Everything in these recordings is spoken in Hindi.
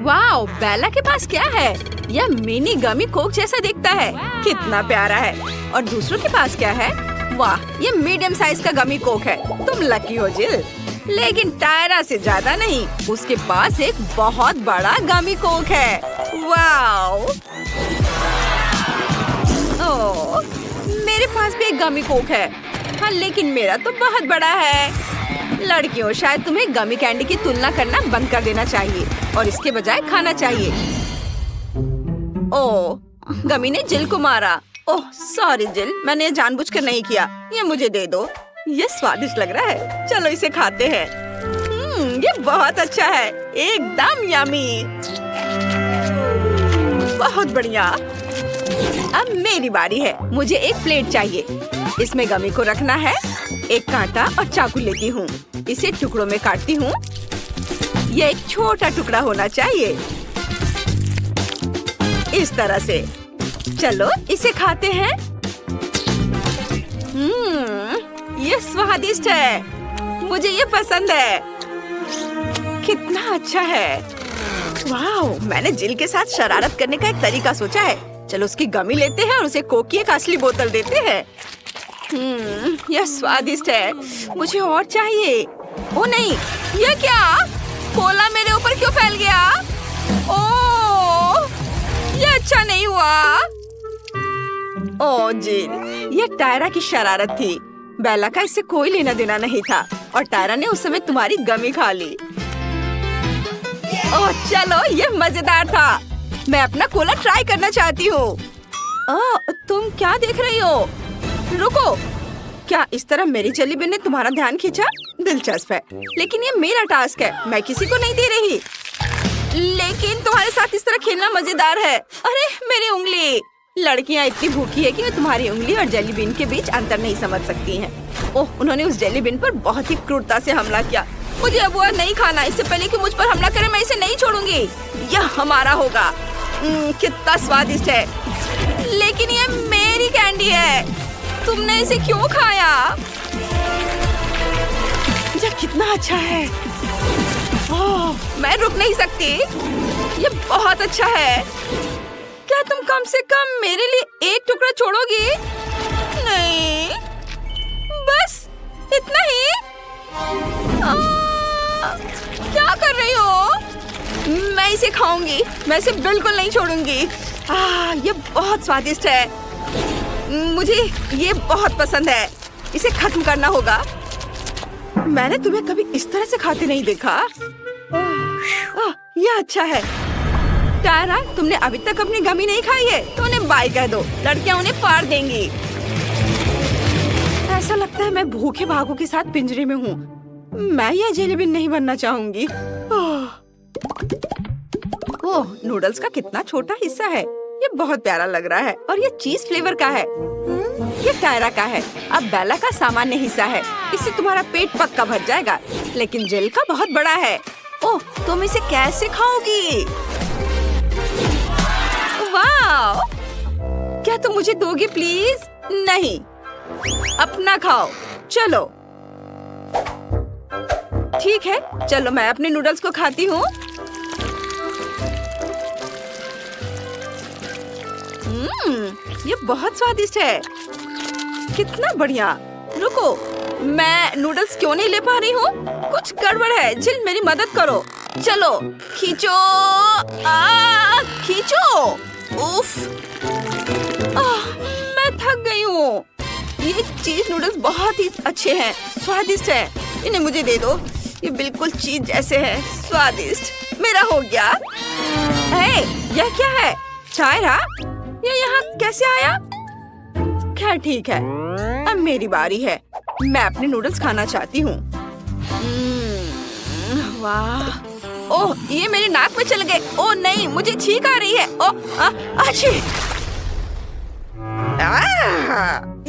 वाओ, बेला के पास क्या है? यह मिनी गमी कोक जैसा दिखता है। कितना प्यारा है। और दूसरों के पास क्या है? वाह, ये मीडियम साइज का गमी कोक है। तुम लकी हो जिल। लेकिन टायरा से ज्यादा नहीं, उसके पास एक बहुत बड़ा गमी कोक है। वाओ, ओह, मेरे पास भी एक गमी कोक है। हाँ, लेकिन मेरा तो बहुत बड़ा है। लड़कियों, शायद तुम्हें गमी कैंडी की तुलना करना बंद कर देना चाहिए और इसके बजाय खाना चाहिए। ओह, गमी ने जिल को मारा। ओह सॉरी जिल, मैंने जानबूझकर नहीं किया। ये मुझे दे दो। ये स्वादिष्ट लग रहा है। चलो इसे खाते हैं। ये बहुत अच्छा है, एकदम यमी। बहुत बढ़िया। अब मेरी बारी है। मुझे एक प्लेट चाहिए। इसमें गमी को रखना है। एक कांटा और चाकू लेती हूँ। इसे टुकड़ों में काटती हूँ। ये एक छोटा टुकड़ा होना चाहिए, इस तरह से। चलो इसे खाते हैं। ये स्वादिष्ट है। मुझे ये पसंद है। कितना अच्छा है। वाह, मैंने जिल के साथ शरारत करने का एक तरीका सोचा है। चलो उसकी गमी लेते हैं और उसे कोक की एक असली बोतल देते हैं। यह स्वादिष्ट है। मुझे और चाहिए। ओ नहीं, यह क्या? कोला मेरे ऊपर क्यों फैल गया? ओह, यह अच्छा नहीं हुआ। ओह जिल, यह टायरा की शरारत थी। बेला का इससे कोई लेना देना नहीं था और टायरा ने उस समय तुम्हारी गमी खा ली। ओह चलो, यह मजेदार था। मैं अपना कोला ट्राई करना चाहती हूँ। तुम क्या देख रही हो? रुको, क्या इस तरह मेरी जेली बिन ने तुम्हारा ध्यान खींचा? दिलचस्प है, लेकिन ये मेरा टास्क है। मैं किसी को नहीं दे रही। लेकिन तुम्हारे साथ इस तरह खेलना मजेदार है। अरे मेरी उंगली। लड़कियां इतनी भूखी है कि वे तुम्हारी उंगली और जेली बिन के बीच अंतर नहीं समझ सकती हैं। ओह, उन्होंने उस जेली बिन पर बहुत ही क्रूरता से हमला किया। मुझे अब वह नहीं खाना। इससे पहले कि मुझ पर हमला करे, मैं इसे नहीं छोड़ूंगी। यह हमारा होगा। कितना स्वादिष्ट है। लेकिन ये मेरी कैंडी है। तुमने इसे क्यों खाया? यह कितना अच्छा है। ओह, मैं रुक नहीं सकती। ये बहुत अच्छा है। क्या तुम कम से कम मेरे लिए एक टुकड़ा छोड़ोगी? नहीं, बस इतना ही। क्या कर रही हो? मैं इसे खाऊंगी। मैं इसे बिल्कुल नहीं छोड़ूंगी। ये बहुत स्वादिष्ट है। मुझे ये बहुत पसंद है। इसे खत्म करना होगा। मैंने तुम्हें कभी इस तरह से खाते नहीं देखा। यह अच्छा है। टायरा, तुमने अभी तक अपनी गमी नहीं खाई है तो उन्हें बाय कह दो। लड़कियां उन्हें फाड़ देंगी। ऐसा लगता है मैं भूखे भागों के साथ पिंजरे में हूँ। मैं यह जेली बिन नहीं बनना चाहूंगी। ओह, नूडल्स का कितना छोटा हिस्सा है। ये बहुत प्यारा लग रहा है और ये चीज फ्लेवर का है। ये टायरा का है। अब बेला का सामान्य हिस्सा है। इससे तुम्हारा पेट पक्का भर जाएगा। लेकिन जेल का बहुत बड़ा है। ओह, तुम इसे कैसे खाओगी? वाह, क्या तुम मुझे दोगी प्लीज? नहीं, अपना खाओ। चलो ठीक है, चलो मैं अपने नूडल्स को खाती हूँ। ये बहुत स्वादिष्ट है। कितना बढ़िया। रुको, मैं नूडल्स क्यों नहीं ले पा रही हूँ? कुछ गड़बड़ है। जिल, मेरी मदद करो। चलो खींचो। खींचो। उफ, मैं थक गई हूँ। ये चीज नूडल्स बहुत ही अच्छे हैं, स्वादिष्ट है। इन्हें मुझे दे दो। ये बिल्कुल चीज जैसे है, स्वादिष्ट। मेरा हो गया। यह क्या है? टायरा, ये यहाँ कैसे आया? खैर ठीक है, अब मेरी बारी है। मैं अपने नूडल्स खाना चाहती हूँ। वाह, ओह, ये मेरे नाक में चल गए। ओह नहीं, मुझे छींक आ रही है। ओह, अच्छी।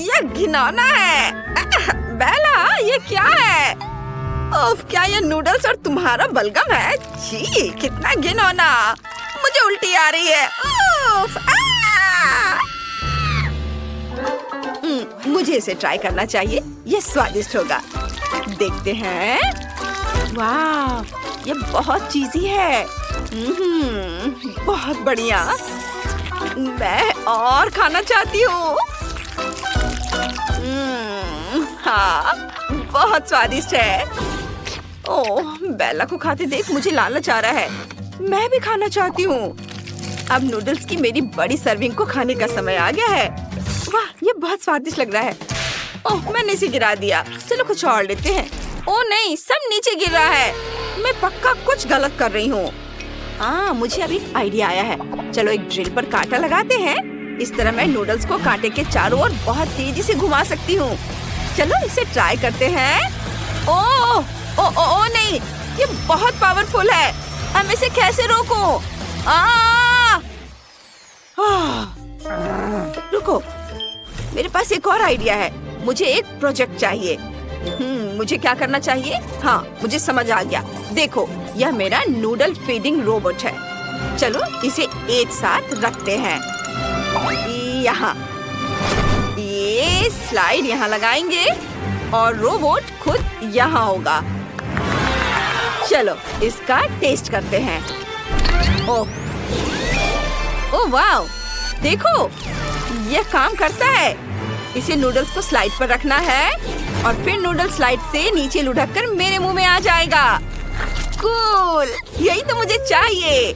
ये घिनौना है। बेला, ये क्या है? ओह, क्या ये नूडल्स और तुम्हारा बलगम है? छी, कितना घिनौना। मुझे उल्टी आ रही है। उफ, मुझे इसे ट्राई करना चाहिए। ये स्वादिष्ट होगा। देखते हैं। वाह, ये बहुत चीज़ी है। बहुत बढ़िया। मैं और खाना चाहती हूँ। हाँ, बहुत स्वादिष्ट है। ओह, बेला को खाते देख मुझे लालच आ रहा है। मैं भी खाना चाहती हूँ। अब नूडल्स की मेरी बड़ी सर्विंग को खाने का समय आ गया है। वाह, ये बहुत स्वादिष्ट लग रहा है। ओह, मैंने इसे गिरा दिया। चलो कुछ और लेते हैं। ओह नहीं, सब नीचे गिर रहा है। मैं पक्का कुछ गलत कर रही हूँ। मुझे अभी आइडिया आया है। चलो एक ड्रिल पर कांटा लगाते हैं। इस तरह मैं नूडल्स को कांटे के चारों ओर बहुत तेजी से घुमा सकती हूँ। चलो इसे ट्राई करते हैं। ओह ओह ओह नहीं, ये बहुत पावरफुल है। अब इसे कैसे रोकूं? रुको, मेरे पास एक और आइडिया है। मुझे एक प्रोजेक्ट चाहिए। मुझे क्या करना चाहिए? हाँ, मुझे समझ आ गया। देखो, यह मेरा नूडल फीडिंग रोबोट है। चलो इसे एक साथ रखते हैं। यहाँ ये स्लाइड यहाँ लगाएंगे और रोबोट खुद यहाँ होगा। चलो इसका टेस्ट करते हैं। ओह वाह, देखो यह काम करता है। इसे नूडल्स को स्लाइड पर रखना है और फिर नूडल स्लाइड से नीचे लुढ़क कर मेरे मुंह में आ जाएगा। कूल, यही तो मुझे चाहिए।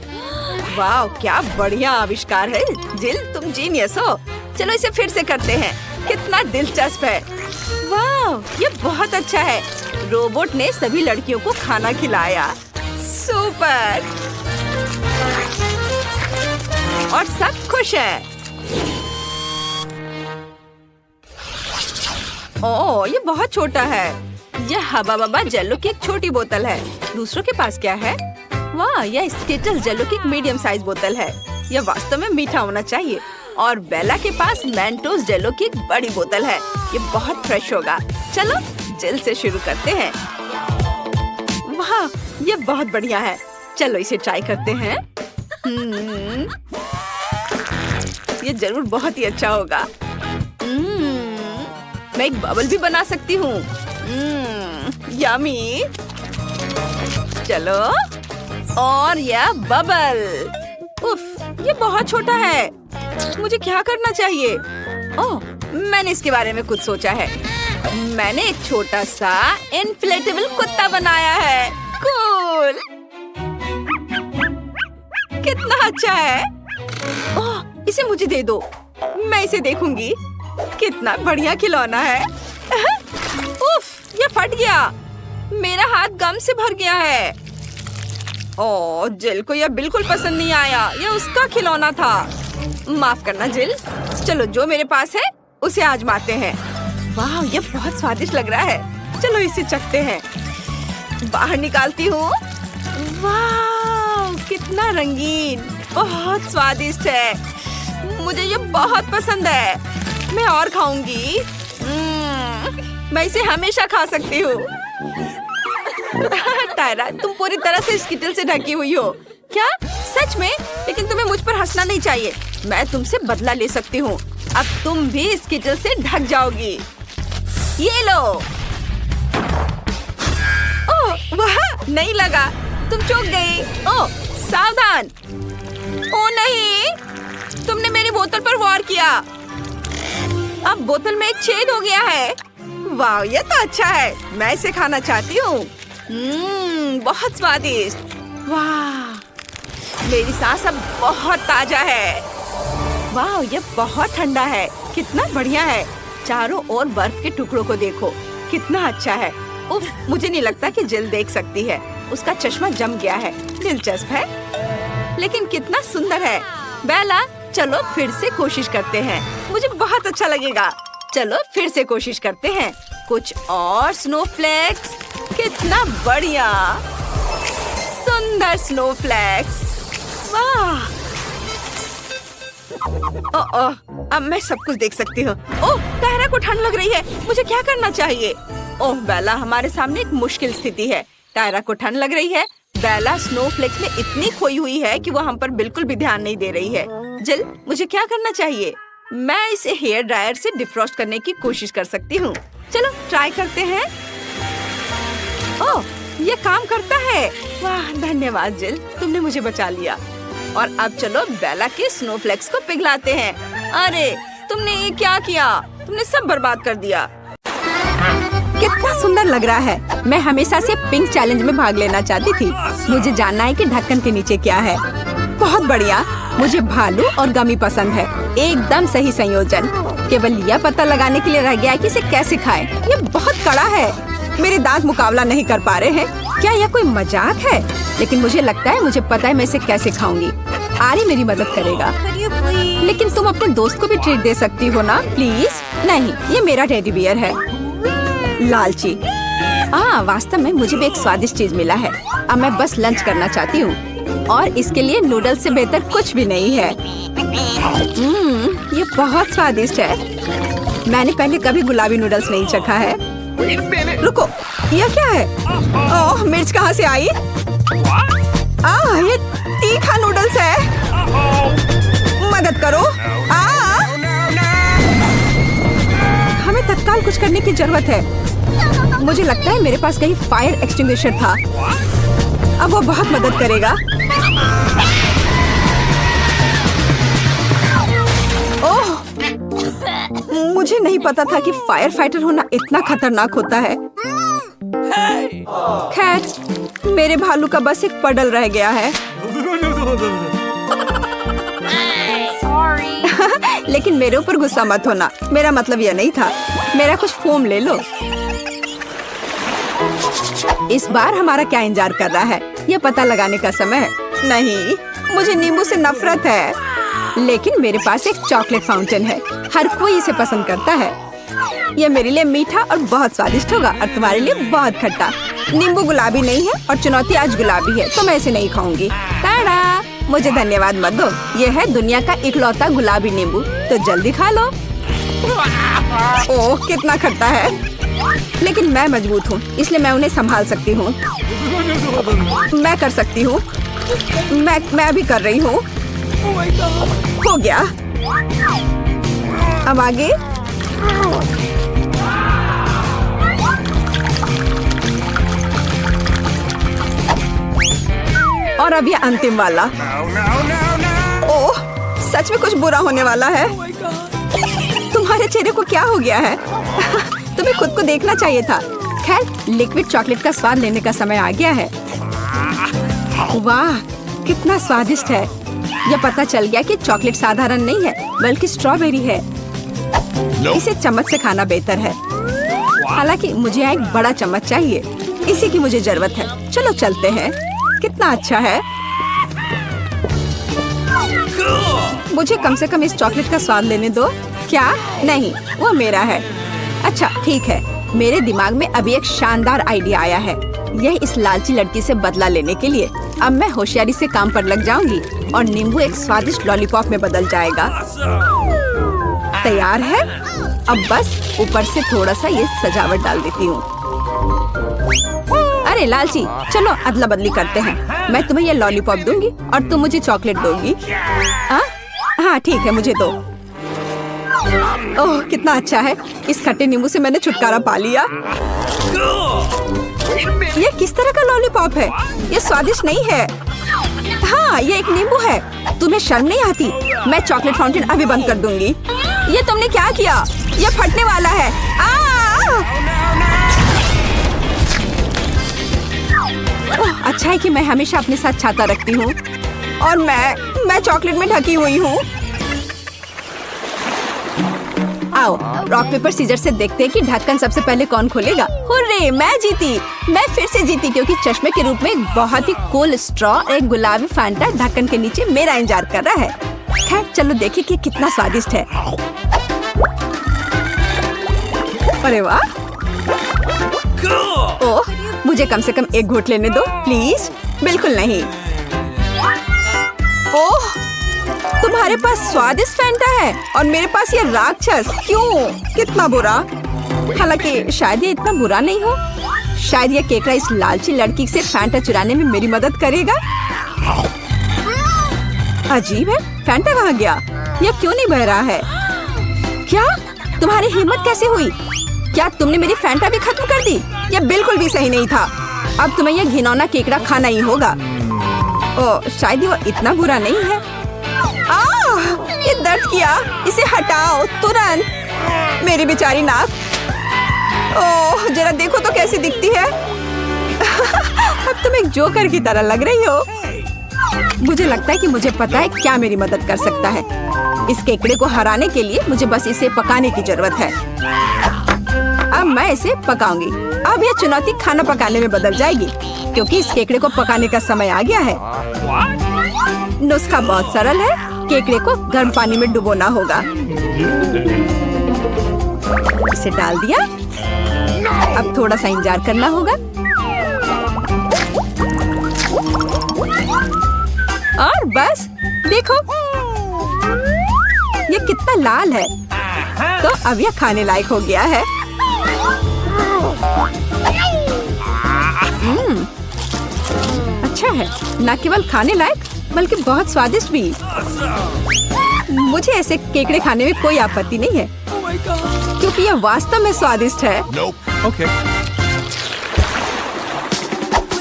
वाह, क्या बढ़िया आविष्कार है। जिल, तुम जीनियस हो। चलो इसे फिर से करते हैं। कितना दिलचस्प है। वाह, ये बहुत अच्छा है। रोबोट ने सभी लड़कियों को खाना खिलाया। सुपर। और सब खुश हैं। ओह, ये बहुत छोटा है। यह हबा बबा जेलो की एक छोटी बोतल है। दूसरों के पास क्या है? वाह, यह स्किटल्स जेलो की एक मीडियम साइज बोतल है। यह वास्तव में मीठा होना चाहिए। और बेला के पास मेंटोस जेलो की एक बड़ी बोतल है। ये बहुत फ्रेश होगा। चलो जेल से शुरू करते हैं। वाह, ये बहुत बढ़िया है। चलो इसे ट्राई करते हैं। ये जरूर बहुत ही अच्छा होगा। मैं एक बबल भी बना सकती हूँ। यमी। चलो, और यह बबल। उफ, ये बहुत छोटा है। मुझे क्या करना चाहिए? ओह, मैंने इसके बारे में कुछ सोचा है। मैंने एक छोटा सा इन्फ्लेटेबल कुत्ता बनाया है। कूल, कितना अच्छा है। ओह, इसे मुझे दे दो। मैं इसे देखूंगी। कितना बढ़िया खिलौना है। उफ, ये फट गया। मेरा हाथ गम से भर गया है। ओह, जिल को यह बिल्कुल पसंद नहीं आया। यह उसका खिलौना था। माफ करना जिल। चलो जो मेरे पास है उसे आजमाते हैं। वाह, ये बहुत स्वादिष्ट लग रहा है। चलो इसे चखते हैं। बाहर निकालती हूँ। वाह, कितना रंगीन, बहुत स्वादिष्ट है। मुझे ये बहुत पसंद है। मैं और खाऊंगी। मैं इसे हमेशा खा सकती हूँ। टायरा, तुम पूरी तरह से स्किटल से ढकी हुई हो। क्या सच में? लेकिन तुम्हें मुझ पर हंसना नहीं चाहिए। मैं तुमसे बदला ले सकती हूँ। अब तुम भी स्किटल से ढक जाओगी। ये लो। ओह वाह, नहीं लगा। तुम चूक गई। ओह सावधान। ओह नहीं, तुमने मेरी बोतल पर वार किया। अब बोतल में एक छेद हो गया है। वाह, ये तो अच्छा है। मैं इसे खाना चाहती हूँ। बहुत स्वादिष्ट। वाह, मेरी सांस अब बहुत ताजा है। वाह, ये बहुत ठंडा है। कितना बढ़िया है। चारों ओर बर्फ के टुकड़ों को देखो, कितना अच्छा है। उफ, मुझे नहीं लगता कि जिल देख सकती है। उसका चश्मा जम गया है। दिलचस्प है, लेकिन कितना सुंदर है। बेला, चलो फिर से कोशिश करते हैं। मुझे बहुत अच्छा लगेगा। चलो फिर से कोशिश करते हैं। कुछ और स्नोफ्लेक्स। कितना बढ़िया, सुंदर स्नोफ्लेक्स। वाह। ओह, अब मैं सब कुछ देख सकती हूँ। ओह, टायरा को ठंड लग रही है। मुझे क्या करना चाहिए? ओह बेला, हमारे सामने एक मुश्किल स्थिति है। टायरा को ठंड लग रही है। बेला स्नोफ्लेक्स में इतनी खोई हुई है कि वो हम पर बिल्कुल भी ध्यान नहीं दे रही है। जिल, मुझे क्या करना चाहिए? मैं इसे हेयर ड्रायर से डिफ्रॉस्ट करने की कोशिश कर सकती हूँ। चलो ट्राई करते हैं। ओह, ये काम करता है। वाह धन्यवाद जिल, तुमने मुझे बचा लिया। और अब चलो बेला के स्नोफ्लेक्स को पिघलाते हैं। अरे तुमने ये क्या किया? तुमने सब बर्बाद कर दिया। कितना सुंदर लग रहा है। मैं हमेशा से पिंक चैलेंज में भाग लेना चाहती थी। मुझे जानना है कि ढक्कन के नीचे क्या है। बहुत बढ़िया, मुझे भालू और गमी पसंद है। एकदम सही संयोजन। केवल यह पता लगाने के लिए रह गया है कि इसे कैसे खाएं। ये बहुत कड़ा है। मेरे दांत मुकाबला नहीं कर पा रहे हैं। क्या यह कोई मजाक है? लेकिन मुझे लगता है मुझे पता है मैं इसे कैसे खाऊंगी। आरी मेरी मदद करेगा। लेकिन तुम अपने दोस्त को भी ट्रीट दे सकती हो ना प्लीज। नहीं, ये मेरा टेडी बियर है। लालची। वास्तव में मुझे भी एक स्वादिष्ट चीज मिला है। अब मैं बस लंच करना चाहती हूँ और इसके लिए नूडल्स से बेहतर कुछ भी नहीं है। ये बहुत स्वादिष्ट है। मैंने पहले कभी गुलाबी नूडल्स नहीं चखा है। रुको, यह क्या है? ओह, मिर्च कहाँ से आई? ये तीखा नूडल्स है। मदद करो। हमें तत्काल कुछ करने की जरूरत है। मुझे लगता है मेरे पास कहीं फायर एक्सटिंग्विशर था। अब वो बहुत मदद करेगा। ओह, मुझे नहीं पता था कि फायर फाइटर होना इतना खतरनाक होता है। खैर, मेरे भालू का बस एक पडल रह गया है। लेकिन मेरे ऊपर गुस्सा मत होना। मेरा मतलब यह नहीं था। मेरा कुछ फोम ले लो। इस बार हमारा क्या इंतजार कर रहा है? यह पता लगाने का समय है। नहीं, मुझे नींबू से नफरत है। लेकिन मेरे पास एक चॉकलेट फाउंटेन है। हर कोई इसे पसंद करता है। यह मेरे लिए मीठा और बहुत स्वादिष्ट होगा और तुम्हारे लिए बहुत खट्टा। नींबू गुलाबी नहीं है और चुनौती आज गुलाबी है, तो मैं इसे नहीं खाऊंगी। टाडा! मुझे धन्यवाद मत दो। यह है दुनिया का इकलौता गुलाबी नींबू, तो जल्दी खा लो। ओह, कितना खट्टा है। लेकिन मैं मजबूत हूँ, इसलिए मैं उन्हें संभाल सकती हूँ। मैं कर सकती हूँ। मैं अभी कर रही हूँ। हो गया। अब आगे। और अब ये अंतिम वाला। ओह, सच में कुछ बुरा होने वाला है। तुम्हारे चेहरे को क्या हो गया है? तुम्हें खुद को देखना चाहिए था। खैर, लिक्विड चॉकलेट का स्वाद लेने का समय आ गया है। वाह, कितना स्वादिष्ट है। यह पता चल गया कि चॉकलेट साधारण नहीं है, बल्कि स्ट्रॉबेरी है। इसे चम्मच से खाना बेहतर है। हालांकि मुझे यहाँ एक बड़ा चम्मच चाहिए। इसी की मुझे जरूरत है। चलो चलते हैं। कितना अच्छा है। मुझे कम से कम इस चॉकलेट का स्वाद लेने दो। क्या? नहीं, वो मेरा है। अच्छा ठीक है। मेरे दिमाग में अभी एक शानदार आइडिया आया है। यह इस लालची लड़की से बदला लेने के लिए। अब मैं होशियारी से काम पर लग जाऊंगी और नींबू एक स्वादिष्ट लॉलीपॉप में बदल जाएगा। तैयार है। अब बस ऊपर से थोड़ा सा ये सजावट डाल देती हूँ। अरे लालची, चलो अदला बदली करते हैं। मैं तुम्हें ये लॉलीपॉप दूंगी और तुम मुझे चॉकलेट दोगी। हाँ ठीक है, मुझे दो। ओह, कितना अच्छा है। इस खट्टे नींबू से मैंने छुटकारा पा लिया। ये किस तरह का लॉलीपॉप है? ये स्वादिष्ट नहीं है। हाँ, ये एक नींबू है। तुम्हें शर्म नहीं आती? मैं चॉकलेट फाउंटेन अभी बंद कर दूंगी। ये तुमने क्या किया? ये फटने वाला है। अच्छा है कि मैं हमेशा अपने साथ छाता रखती हूँ और मैं चॉकलेट में ढकी हुई हूँ। आओ, रॉक पेपर सीजर से देखते हैं कि ढक्कन सबसे पहले कौन खोलेगा। हुर्रे, मैं जीती। मैं फिर से जीती क्योंकि चश्मे के रूप में एक बहुत ही कूल स्ट्रॉ और एक गुलाबी फैंटा ढक्कन के नीचे मेरा इंतजार कर रहा है। खैर, चलो देखें कि कितना स्वादिष्ट है। अरे वाह। ओह, मुझे कम से कम एक घूंट लेने दो प्लीज। बिल्कुल नहीं। ओह, तुम्हारे पास स्वादिष्ट फैंटा है और मेरे पास ये राक्षस। क्यों? कितना बुरा। हालांकि शायद ये इतना बुरा नहीं हो। शायद ये केकड़ा इस लालची लड़की से फैंटा चुराने में मेरी मदद करेगा। अजीब है, फैंटा कहाँ गया? ये क्यों नहीं बह रहा है? क्या? तुम्हारी हिम्मत कैसे हुई? क्या तुमने मेरी फैंटा भी खत्म कर दी? यह बिल्कुल भी सही नहीं था। अब तुम्हें ये घिनौना केकड़ा खाना ही होगा। ओह, शायद वो इतना बुरा नहीं है। ये दर्द किया, इसे हटाओ तुरंत। मेरी बेचारी नाक। ओह, जरा देखो तो कैसी दिखती है। अब तुम एक जोकर की तरह लग रही हो। मुझे लगता है कि मुझे पता है क्या मेरी मदद कर सकता है। इस केकड़े को हराने के लिए मुझे बस इसे पकाने की जरूरत है। अब मैं इसे पकाऊंगी। अब यह चुनौती खाना पकाने में बदल जाएगी, क्योंकि इस केकड़े को पकाने का समय आ गया है। नुस्खा बहुत सरल है। केकड़े को गर्म पानी में डुबोना होगा। इसे डाल दिया। अब थोड़ा सा इंतजार करना होगा। और बस देखो, ये कितना लाल है। तो अब यह खाने लायक हो गया है। अच्छा है, न केवल खाने लायक बल्कि बहुत स्वादिष्ट भी। मुझे ऐसे केकड़े खाने में कोई आपत्ति नहीं है, क्योंकि यह वास्तव में स्वादिष्ट है। Okay.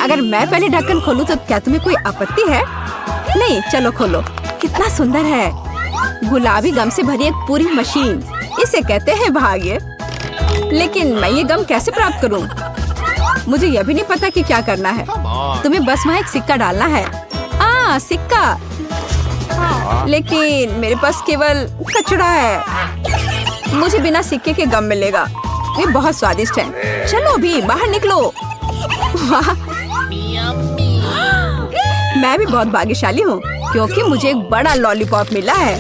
अगर मैं पहले ढक्कन खोलूं तो क्या तुम्हें कोई आपत्ति है? नहीं, चलो खोलो। कितना सुंदर है। गुलाबी गम से भरी एक पूरी मशीन। इसे कहते हैं भाग्य। लेकिन मैं ये गम कैसे प्राप्त करूं? मुझे यह भी नहीं पता कि क्या करना है। तुम्हें बस वहाँ एक सिक्का डालना है। सिक्का। लेकिन मेरे पास केवल कचड़ा है। मुझे बिना सिक्के के गम मिलेगा। ये बहुत स्वादिष्ट है। चलो अभी बाहर निकलो। वाह, मैं भी बहुत भाग्यशाली हूँ, क्योंकि मुझे एक बड़ा लॉलीपॉप मिला है।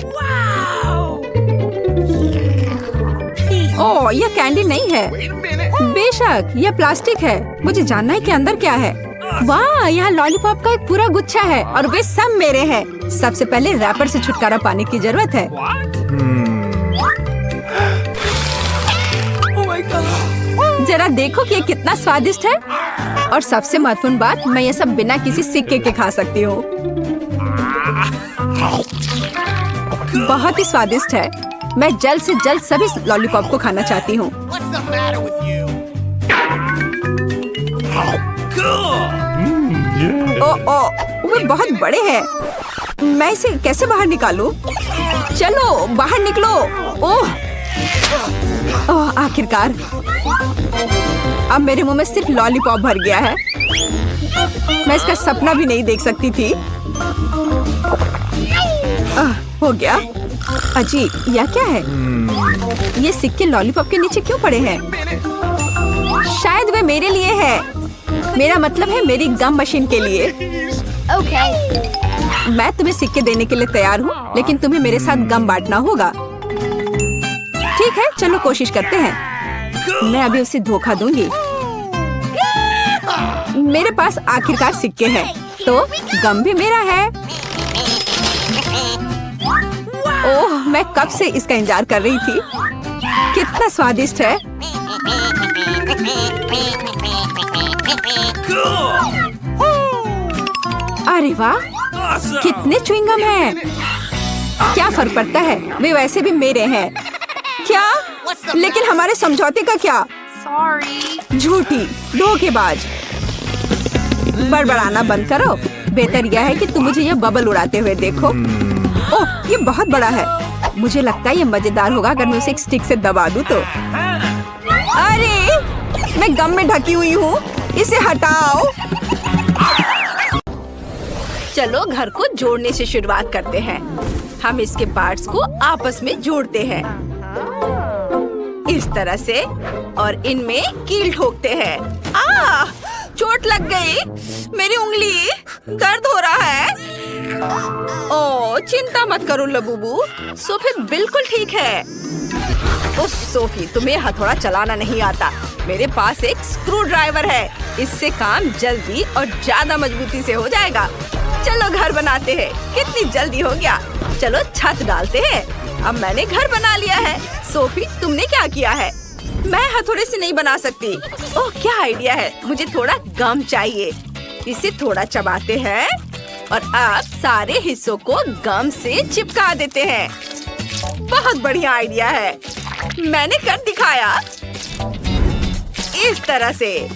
ओह, यह कैंडी नहीं है। बेशक, यह प्लास्टिक है। मुझे जानना है कि अंदर क्या है। वाह, यहाँ लॉलीपॉप का एक पूरा गुच्छा है और वे सब मेरे हैं। सबसे पहले रैपर से छुटकारा पाने की जरूरत है। जरा देखो कि ये कितना स्वादिष्ट है। और सबसे महत्वपूर्ण बात, मैं ये सब बिना किसी सिक्के के खा सकती हूँ। बहुत ही स्वादिष्ट है। मैं जल्द से जल्द सभी लॉलीपॉप को खाना चाहती हूँ। वे बहुत बड़े हैं। मैं इसे कैसे बाहर निकालूं? चलो बाहर निकलो। ओह, आखिरकार अब मेरे मुंह में सिर्फ लॉलीपॉप भर गया है। मैं इसका सपना भी नहीं देख सकती थी। हो गया। अजी, यह क्या है? ये सिक्के लॉलीपॉप के नीचे क्यों पड़े हैं? शायद वे मेरे लिए है। मेरा मतलब है मेरी गम मशीन के लिए। मैं तुम्हें सिक्के देने के लिए तैयार हूँ, लेकिन तुम्हें मेरे साथ गम बांटना होगा। ठीक है, चलो कोशिश करते हैं। मैं अभी उसे धोखा दूंगी। मेरे पास आखिरकार सिक्के हैं, तो गम भी मेरा है। ओह, मैं कब से इसका इंतजार कर रही थी। कितना स्वादिष्ट है। अरे वाह, कितने च्युइंगम हैं। क्या फर्क पड़ता है, वे वैसे भी मेरे हैं। क्या? लेकिन हमारे समझौते का क्या? झूठी, धोखेबाज। बड़बड़ाना बंद करो। बेहतर यह है कि तुम मुझे यह बबल उड़ाते हुए देखो। ओह, ये बहुत बड़ा है। मुझे लगता है ये मजेदार होगा अगर मैं उसे एक स्टिक से दबा दूं तो। अरे, मैं गम में ढकी हुई हूँ। इसे हटाओ। चलो घर को जोड़ने से शुरुआत करते हैं। हम इसके पार्ट्स को आपस में जोड़ते हैं इस तरह से, और इनमें कील ठोकते हैं। चोट लग गई। मेरी उंगली दर्द हो रहा है। ओह, चिंता मत करो लबूबू, सोफी बिल्कुल ठीक है। ओह सोफी, तुम्हें हथौड़ा चलाना नहीं आता। मेरे पास एक स्क्रू ड्राइवर है। इससे काम जल्दी और ज्यादा मजबूती से हो जाएगा। चलो घर बनाते हैं। कितनी जल्दी हो गया। चलो छत डालते हैं। अब मैंने घर बना लिया है। सोफी, तुमने क्या किया है? मैं हथौड़े से नहीं बना सकती। ओह, क्या आइडिया है। मुझे थोड़ा गम चाहिए। इसे थोड़ा चबाते हैं और अब सारे हिस्सों को गम से चिपका देते हैं। बहुत बढ़िया आइडिया है। मैंने कर दिखाया। इस तरह से।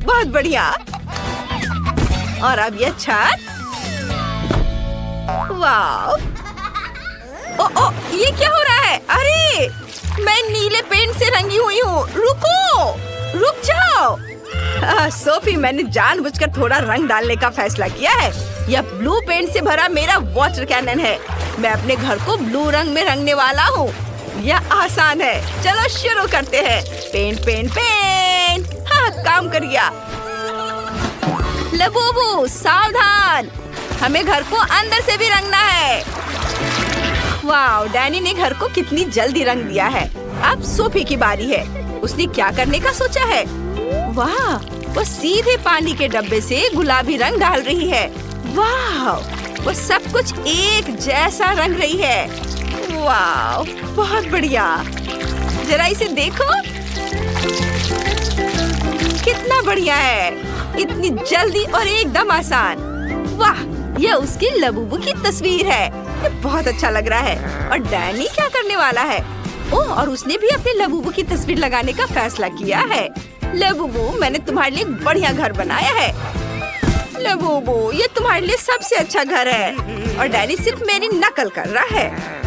बहुत बढ़िया। और अब ये छत। वाह। ओ, ये क्या हो रहा है? अरे मैं नीले पेंट से रंगी हुई हूँ। रुको, रुक जाओ। सोफी, मैंने जानबूझकर थोड़ा रंग डालने का फैसला किया है। यह ब्लू पेंट से भरा मेरा वाटर कैनन है। मैं अपने घर को ब्लू रंग में रंगने वाला हूँ। यह आसान है। चलो शुरू करते हैं। Paint paint paint. हाँ, काम कर गया। लबूबू सावधान, हमें घर को अंदर से भी रंगना है। वाह, डैनी ने घर को कितनी जल्दी रंग दिया है। अब सोफी की बारी है। उसने क्या करने का सोचा है? वाह, वो सीधे पानी के डब्बे से गुलाबी रंग डाल रही है। वाह, वो सब कुछ एक जैसा रंग रही है। वाह, बहुत बढ़िया। जरा इसे देखो, कितना बढ़िया है। इतनी जल्दी और एकदम आसान। वाह, यह उसकी लबूबू की तस्वीर है। ये बहुत अच्छा लग रहा है। और डैनी क्या करने वाला है? ओह, और उसने भी अपने लबूबू की तस्वीर लगाने का फैसला किया है। लबूबू, मैंने तुम्हारे लिए एक बढ़िया घर बनाया है। लबूबू, ये तुम्हारे लिए सबसे अच्छा घर है। और डैनी सिर्फ मेरी नकल कर रहा है।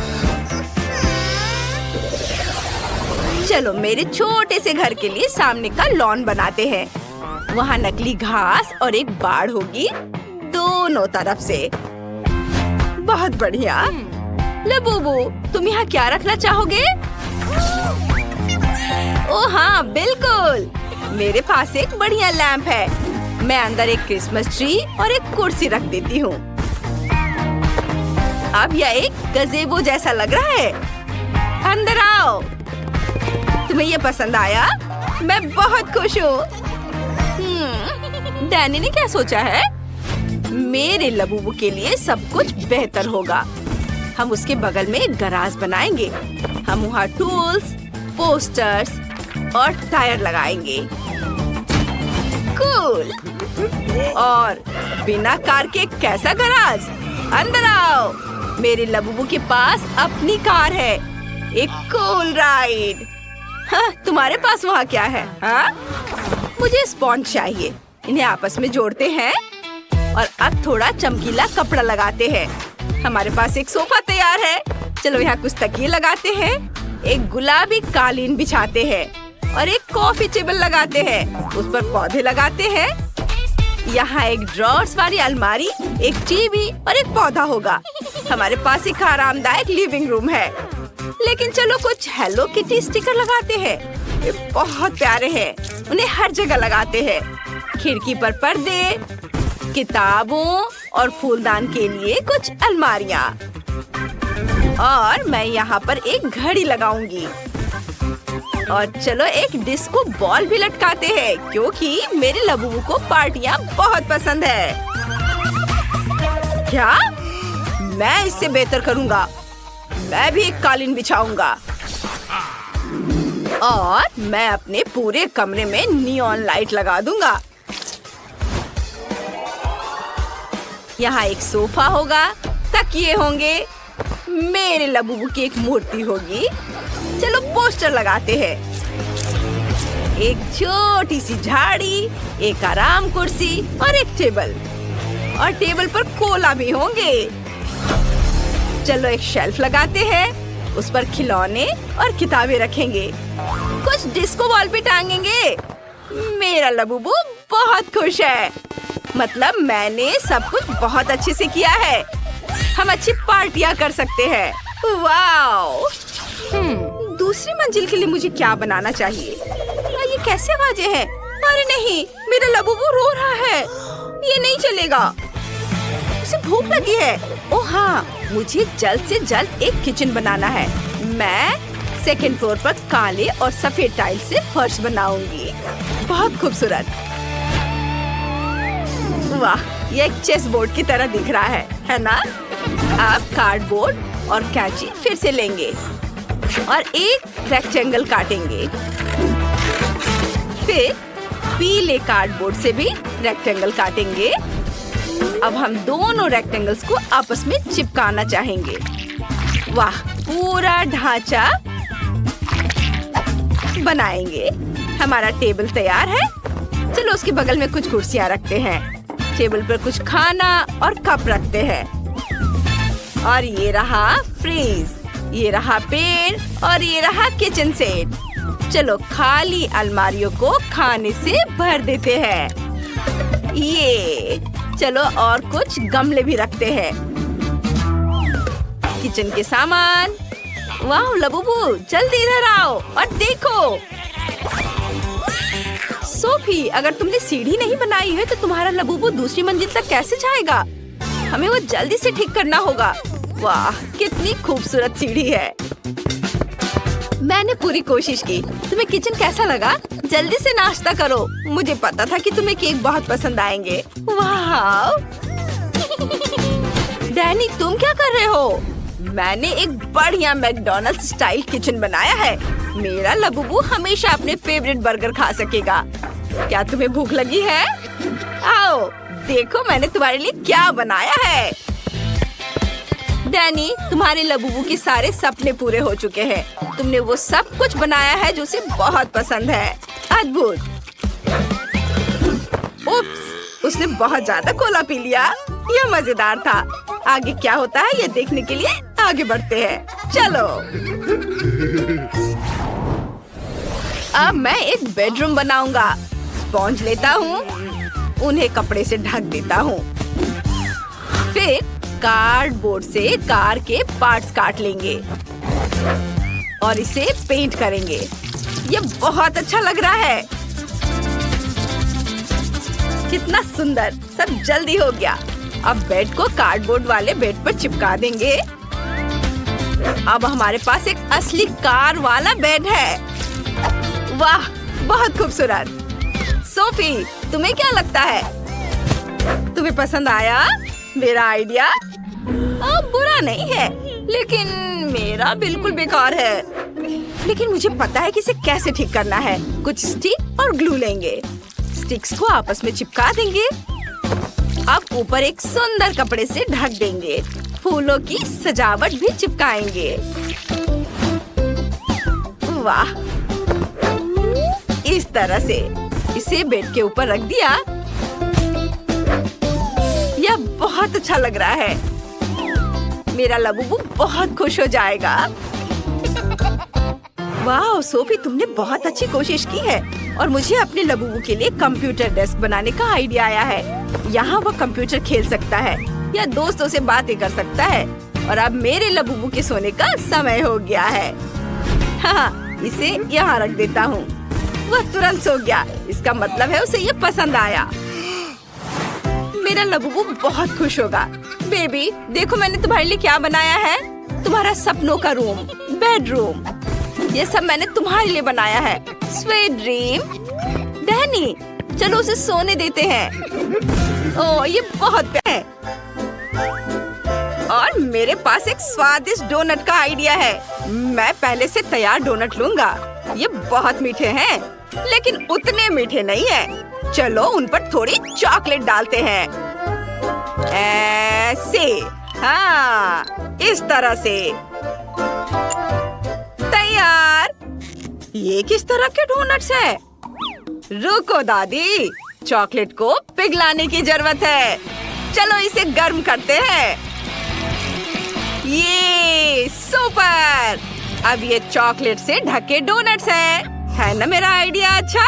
चलो मेरे छोटे से घर के लिए सामने का लॉन बनाते हैं। वहाँ नकली घास और एक बाड़ होगी दोनों तरफ से। बहुत बढ़िया। लबूबू, तुम यहाँ क्या रखना चाहोगे? ओह हाँ, बिल्कुल। मेरे पास एक बढ़िया लैंप है। मैं अंदर एक क्रिसमस ट्री और एक कुर्सी रख देती हूँ। अब यह एक गज़ेबो जैसा लग रहा है। अंदर आओ। तुम्हें ये पसंद आया? मैं बहुत खुश हूँ। डैनी ने क्या सोचा है? मेरे लबूबू के लिए सब कुछ बेहतर होगा। हम उसके बगल में एक गराज बनाएंगे। हम वहाँ टूल्स, पोस्टर्स और टायर लगाएंगे। कूल। और बिना कार के कैसा गराज? अंदर आओ। मेरे लबूबू के पास अपनी कार है। एक कूल राइड। हाँ, तुम्हारे पास वहाँ क्या है? हाँ? मुझे स्पॉन्ज चाहिए। इन्हें आपस में जोड़ते हैं और अब थोड़ा चमकीला कपड़ा लगाते हैं। हमारे पास एक सोफा तैयार है। चलो यहाँ कुछ तकिए लगाते हैं। एक गुलाबी कालीन बिछाते हैं और एक कॉफी टेबल लगाते हैं। उस पर पौधे लगाते हैं। यहाँ एक ड्रॉर्स वाली अलमारी, एक टीवी और एक पौधा होगा। हमारे पास एक आरामदायक लिविंग रूम है। लेकिन चलो कुछ हेलो किटी स्टिकर लगाते हैं। ये बहुत प्यारे हैं। उन्हें हर जगह लगाते हैं। खिड़की पर पर्दे, किताबों और फूलदान के लिए कुछ अलमारियाँ। और मैं यहाँ पर एक घड़ी लगाऊंगी। और चलो एक डिस्को बॉल भी लटकाते हैं, क्योंकि मेरे लबूबू को पार्टियाँ बहुत पसंद है। क्या? मैं इससे बेहतर करूँगा। मैं भी एक कालीन बिछाऊंगा। और मैं अपने पूरे कमरे में नियॉन लाइट लगा दूंगा। यहाँ एक सोफा होगा, तकिए होंगे, मेरे लबूबू की एक मूर्ति होगी। चलो पोस्टर लगाते हैं। एक छोटी सी झाड़ी, एक आराम कुर्सी और एक टेबल। और टेबल पर कोला भी होंगे। चलो एक शेल्फ लगाते हैं। उस पर खिलौने और किताबें रखेंगे। कुछ डिस्को बॉल भी टांगेंगे। मेरा लबूबू बहुत खुश है। मतलब मैंने सब कुछ बहुत अच्छे से किया है। हम अच्छी पार्टियां कर सकते हैं। वाओ! दूसरी मंजिल के लिए मुझे क्या बनाना चाहिए? ये कैसे आवाजें हैं? अरे नहीं, मेरा लबूबू रो रहा है। ये नहीं चलेगा। उसे भूख लगी है। ओह हाँ, मुझे जल्द से जल्द एक किचन बनाना है। मैं सेकंड फ्लोर पर काले और सफेद टाइल से फर्श बनाऊंगी। बहुत खूबसूरत। वाह, ये एक चेस बोर्ड की तरह दिख रहा है ना? आप कार्डबोर्ड और कैंची फिर से लेंगे और एक रेक्टेंगल काटेंगे। फिर पीले कार्डबोर्ड से भी रेक्टेंगल काटेंगे। अब हम दोनों रेक्टेंगल्स को आपस में चिपकाना चाहेंगे। वाह, पूरा ढांचा बनाएंगे। हमारा टेबल तैयार है। चलो उसके बगल में कुछ कुर्सियाँ रखते हैं। टेबल पर कुछ खाना और कप रखते हैं। और ये रहा फ्रीज, ये रहा पेड़ और ये रहा किचन सेट। चलो खाली अलमारियों को खाने से भर देते हैं। ये चलो और कुछ गमले भी रखते हैं। किचन के सामान। वाह लबूबू, जल्दी इधर आओ और देखो। सोफी, अगर तुमने सीढ़ी नहीं बनाई है तो तुम्हारा लबूबू दूसरी मंजिल तक कैसे जाएगा? हमें वो जल्दी से ठीक करना होगा। वाह, कितनी खूबसूरत सीढ़ी है। मैंने पूरी कोशिश की। तुम्हें किचन कैसा लगा? जल्दी से नाश्ता करो। मुझे पता था कि तुम्हें केक बहुत पसंद आएंगे। वाह! डैनी, तुम क्या कर रहे हो? मैंने एक बढ़िया मैकडॉनल्ड्स स्टाइल किचन बनाया है। मेरा लबूबू हमेशा अपने फेवरेट बर्गर खा सकेगा। क्या तुम्हें भूख लगी है? आओ, देखो मैंने तुम्हारे लिए क्या बनाया है। डैनी, तुम्हारे लबूबू के सारे सपने पूरे हो चुके हैं। तुमने वो सब कुछ बनाया है जो उसे बहुत पसंद है। अद्भुत। उप्स, उसने बहुत ज्यादा कोला पी लिया। यह मजेदार था। आगे क्या होता है ये देखने के लिए आगे बढ़ते हैं। चलो। अब मैं एक बेडरूम बनाऊंगा। स्पॉन्ज लेता हूँ, उन्हें कपड़े से ढक देता हूँ। फिर कार्डबोर्ड से कार के पार्ट्स काट लेंगे और इसे पेंट करेंगे। ये बहुत अच्छा लग रहा है। कितना सुंदर, सब जल्दी हो गया। अब बेड को कार्डबोर्ड वाले बेड पर चिपका देंगे। अब हमारे पास एक असली कार वाला बेड है। वाह, बहुत खूबसूरत। सोफी, तुम्हें क्या लगता है? तुम्हें पसंद आया मेरा आइडिया? बुरा नहीं है, लेकिन मेरा बिल्कुल बेकार है। लेकिन मुझे पता है कि इसे कैसे ठीक करना है। कुछ स्टिक और ग्लू लेंगे। स्टिक्स को आपस में चिपका देंगे। अब ऊपर एक सुंदर कपड़े से ढक देंगे। फूलों की सजावट भी चिपकाएंगे। वाह, इस तरह से इसे बेड के ऊपर रख दिया। यह बहुत अच्छा लग रहा है। मेरा लबूबू बहुत खुश हो जाएगा। वाह सोफी, तुमने बहुत अच्छी कोशिश की है। और मुझे अपने लबूबू के लिए कंप्यूटर डेस्क बनाने का आइडिया आया है। यहाँ वो कंप्यूटर खेल सकता है या दोस्तों से बातें कर सकता है। और अब मेरे लबूबू के सोने का समय हो गया है। हाँ, इसे यहाँ रख देता हूँ। वह तुरंत सो गया। इसका मतलब है उसे ये पसंद आया। मेरा लबूबू बहुत खुश होगा। बेबी, देखो मैंने तुम्हारे लिए क्या बनाया है। तुम्हारा सपनों का रूम, बेडरूम। ये सब मैंने तुम्हारे लिए बनाया है। Sweet dream. डैनी, चलो उसे सोने देते हैं। ओह, ये बहुत प्यारा है। और मेरे पास एक स्वादिष्ट डोनट का आइडिया है। मैं पहले से तैयार डोनट लूंगा। ये बहुत मीठे हैं, लेकिन उतने मीठे नहीं है। चलो उन पर थोड़ी चॉकलेट डालते हैं। ऐसे, हाँ, इस तरह से। तैयार। ये किस तरह के डोनट्स हैं? रुको दादी, चॉकलेट को पिघलाने की जरूरत है। चलो इसे गर्म करते हैं। ये सुपर। अब ये चॉकलेट से ढके डोनट्स हैं। है ना मेरा आइडिया अच्छा?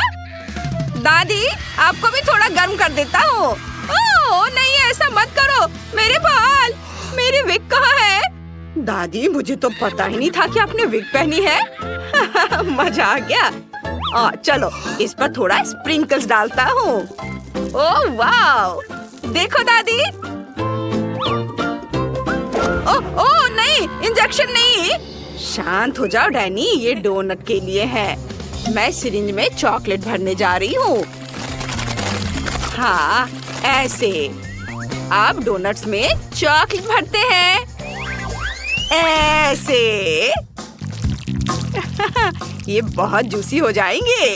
दादी, आपको भी थोड़ा गर्म कर देता हूँ। ओह नहीं, ऐसा मत करो। मेरे बाल, मेरी विग कहाँ है? दादी, मुझे तो पता ही नहीं था कि आपने विग पहनी है। मजा आ गया। चलो इस पर थोड़ा स्प्रिंकल्स डालता हूँ। ओह वाव, देखो दादी। ओह नहीं, इंजेक्शन नहीं। शांत हो जाओ डैनी, ये डोनट के लिए है। मैं सिरिंज में चॉकलेट भरने जा रही हूँ। हाँ, ऐसे। अब डोनट्स में चॉकलेट भरते हैं। ऐसे। ये बहुत जूसी हो जाएंगे।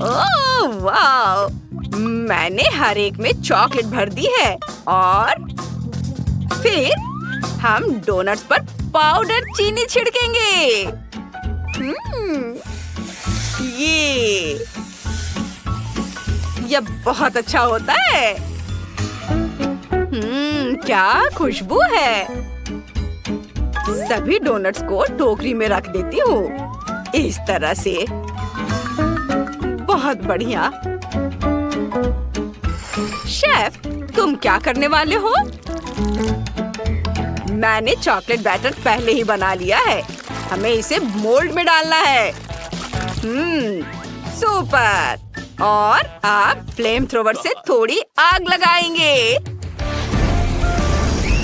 ओह वाव, मैंने हर एक में चॉकलेट भर दी है। और फिर हम डोनट्स पर पाउडर चीनी छिड़केंगे। ये यह बहुत अच्छा होता है। क्या खुशबू है। सभी डोनट्स को टोकरी में रख देती हूँ इस तरह से। बहुत बढ़िया। शेफ, तुम क्या करने वाले हो? मैंने चॉकलेट बैटर पहले ही बना लिया है। हमें इसे मोल्ड में डालना है। सुपर। और आप फ्लेम थ्रोवर से थोड़ी आग लगाएंगे।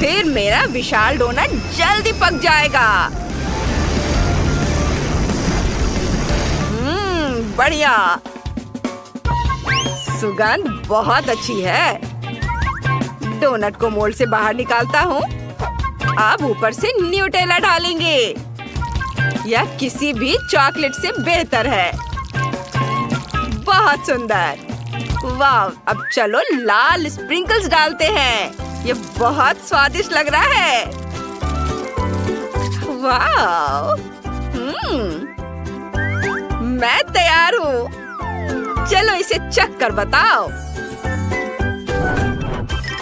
फिर मेरा विशाल डोनट जल्दी पक जाएगा। बढ़िया। सुगंध बहुत अच्छी है। डोनट को मोल्ड से बाहर निकालता हूँ। अब ऊपर से न्यूटेला डालेंगे। यह किसी भी चॉकलेट से बेहतर है। बहुत सुंदर। वाह, अब चलो लाल स्प्रिंकल्स डालते हैं। ये बहुत स्वादिष्ट लग रहा है। वाह, मैं तैयार हूँ। चलो इसे चख कर बताओ।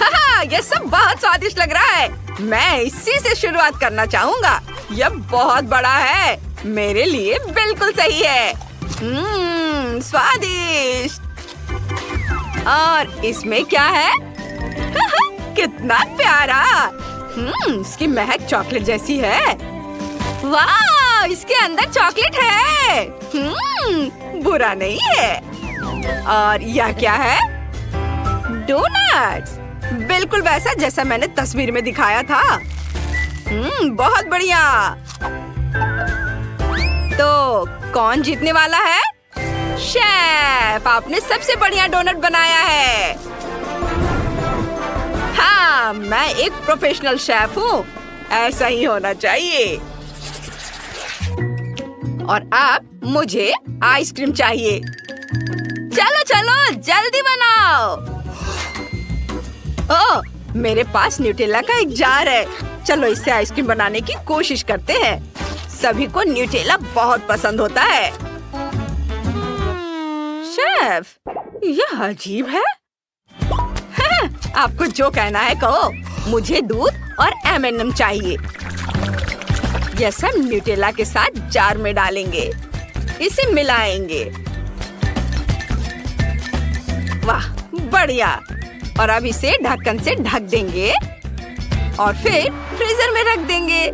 हाँ, ये सब बहुत स्वादिष्ट लग रहा है। मैं इसी से शुरुआत करना चाहूँगा। यह बहुत बड़ा है। मेरे लिए बिल्कुल सही है। स्वादिष्ट। और इसमें क्या है? कितना प्यारा। इसकी महक चॉकलेट जैसी है। वाह, इसके अंदर चॉकलेट है। बुरा नहीं है। और यह क्या है? डोनट्स। बिल्कुल वैसा जैसा मैंने तस्वीर में दिखाया था। बहुत बढ़िया। तो कौन जीतने वाला है? शेफ, आपने सबसे बढ़िया डोनट बनाया है। हाँ, मैं एक प्रोफेशनल शेफ हूँ। ऐसा ही होना चाहिए। और अब मुझे आइसक्रीम चाहिए। चलो चलो जल्दी बनाओ। ओह, मेरे पास न्यूटेला का एक जार है। चलो इससे आइसक्रीम बनाने की कोशिश करते हैं। सभी को न्यूटेला बहुत पसंद होता है। शेफ, यह अजीब है। आपको जो कहना है कहो। मुझे दूध और M&M चाहिए। यह सब न्यूटेला के साथ जार में डालेंगे। इसे मिलाएंगे। वाह, बढ़िया। और अब इसे ढक्कन से ढक देंगे और फिर फ्रीजर में रख देंगे।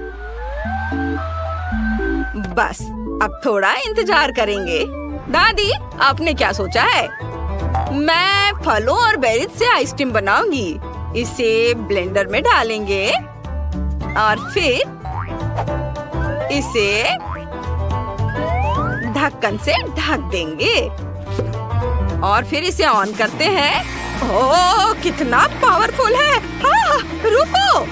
बस अब थोड़ा इंतजार करेंगे। दादी, आपने क्या सोचा है? मैं फलों और बेरीज से आइसक्रीम बनाऊंगी। इसे ब्लेंडर में डालेंगे और फिर इसे ढक्कन से ढक देंगे और फिर इसे ऑन करते हैं। ओह, कितना पावरफुल है। हाँ, रुको।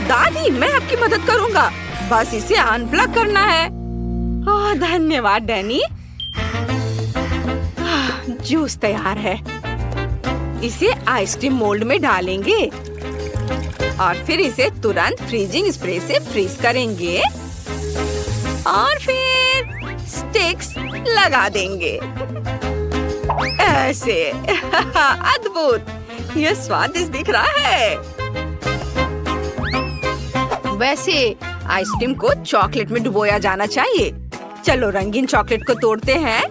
दादी, मैं आपकी मदद करूंगा। बस इसे अनप्लग करना है। ओह, धन्यवाद डैनी। जूस तैयार है। इसे आइसक्रीम मोल्ड में डालेंगे और फिर इसे तुरंत फ्रीजिंग स्प्रे से फ्रीज करेंगे और फिर स्टिक्स लगा देंगे। ऐसे। अद्भुत। यह स्वादिष्ट दिख रहा है। वैसे आइसक्रीम को चॉकलेट में डुबोया जाना चाहिए। चलो रंगीन चॉकलेट को तोड़ते हैं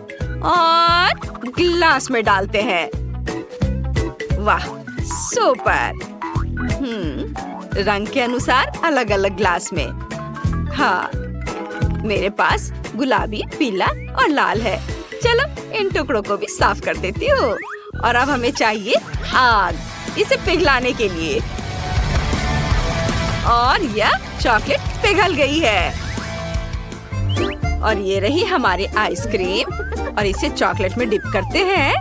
और गिलास में डालते हैं। वाह, सुपर। रंग के अनुसार अलग अलग ग्लास में। हाँ, मेरे पास गुलाबी, पीला और लाल है। चलो इन टुकड़ों को भी साफ कर देती हूँ। और अब हमें चाहिए आग, इसे पिघलाने के लिए। और यह चॉकलेट पिघल गई है। और ये रही हमारी आइसक्रीम। और इसे चॉकलेट में डिप करते हैं।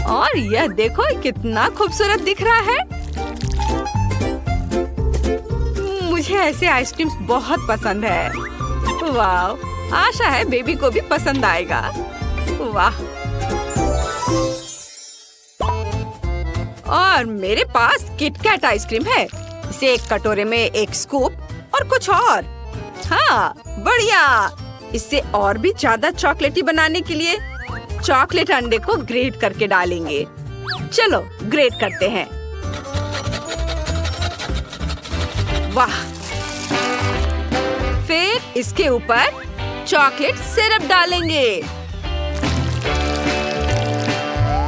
और यह देखो कितना खूबसूरत दिख रहा है। मुझे ऐसे आइसक्रीम बहुत पसंद है। वाह, आशा है बेबी को भी पसंद आएगा। वाह। और मेरे पास किटकैट आइसक्रीम है। इसे एक कटोरे में एक स्कूप और कुछ और। हाँ, बढ़िया। इससे और भी ज्यादा चॉकलेटी बनाने के लिए चॉकलेट अंडे को ग्रेट करके डालेंगे। चलो ग्रेट करते हैं। वाह! फिर इसके ऊपर चॉकलेट सिरप डालेंगे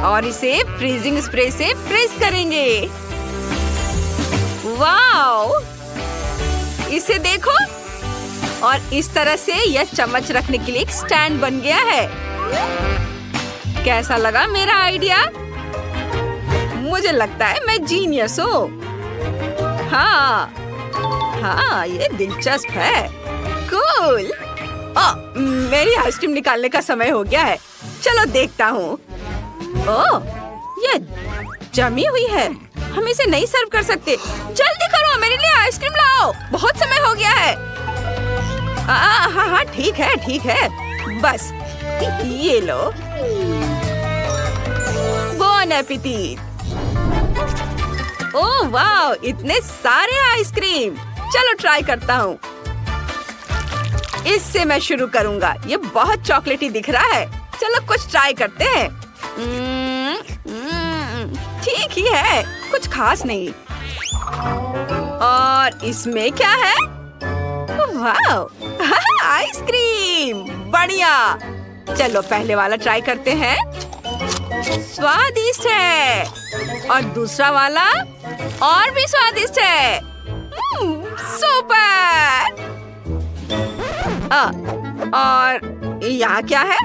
और इसे फ्रीजिंग स्प्रे से फ्रीज करेंगे। वाओ! इसे देखो, और इस तरह से यह चम्मच रखने के लिए एक स्टैंड बन गया है। कैसा लगा मेरा आइडिया? मुझे लगता है मैं जीनियस हूँ। हाँ, ये दिलचस्प है। कूल! मेरी आइसक्रीम निकालने का समय हो गया है। चलो देखता हूँ। ओह, ये जमी हुई है। हम इसे नहीं सर्व कर सकते। जल्दी करो, मेरे लिए आइसक्रीम लाओ। बहुत समय हो गया है। हाँ, ठीक है। बस ये लो। Bone appétit. ओह वाह, इतने सारे आइसक्रीम। चलो ट्राई करता हूँ। इससे मैं शुरू करूँगा। ये बहुत चॉकलेटी दिख रहा है। चलो कुछ ट्राई करते हैं। ठीक ही है, कुछ खास नहीं। और इसमें क्या है? वाह, आइसक्रीम! बढ़िया। चलो पहले वाला ट्राई करते हैं। स्वादिष्ट है। और दूसरा वाला और भी स्वादिष्ट है। सुपर! और यहाँ क्या है?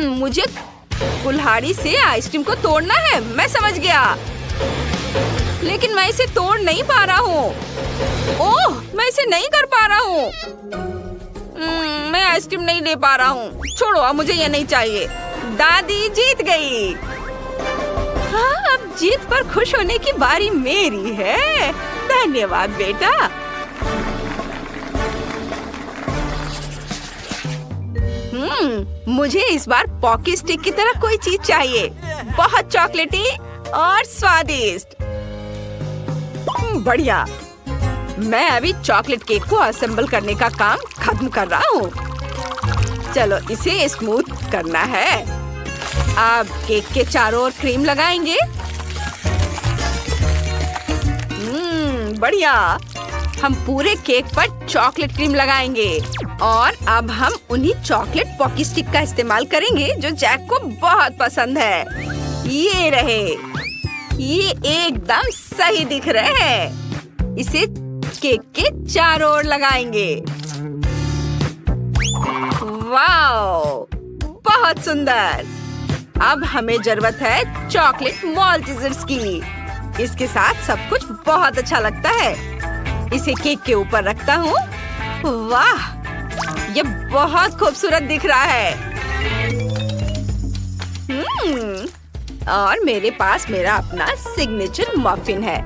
मुझे कुल्हाड़ी से आइसक्रीम को तोड़ना है। मैं समझ गया, लेकिन मैं इसे तोड़ नहीं पा रहा हूँ। ओह, मैं इसे नहीं कर पा रहा हूँ। मैं आइसक्रीम नहीं ले पा रहा हूँ। छोड़ो, अब मुझे ये नहीं चाहिए। दादी जीत गई। हाँ, अब जीत पर खुश होने की बारी मेरी है। धन्यवाद बेटा। मुझे इस बार पॉकी स्टिक की तरह कोई चीज चाहिए। बहुत चॉकलेटी और स्वादिष्ट। बढ़िया। मैं अभी चॉकलेट केक को असेंबल करने का काम खत्म कर रहा हूँ। चलो इसे स्मूथ करना है। अब केक के चारों ओर क्रीम लगाएंगे। बढ़िया। हम पूरे केक पर चॉकलेट क्रीम लगाएंगे और अब हम उन्हीं चॉकलेट पॉकी स्टिक का इस्तेमाल करेंगे जो जैक को बहुत पसंद है। ये रहे। ये एकदम सही दिख रहे हैं। इसे केक के चारों ओर लगाएंगे। वाओ, बहुत सुंदर। अब हमें जरूरत है चॉकलेट माल्टेजर्स की। इसके साथ सब कुछ बहुत अच्छा लगता है। इसे केक के ऊपर रखता हूँ। वाह, ये बहुत खूबसूरत दिख रहा है। और मेरे पास मेरा अपना सिग्नेचर मफिन है।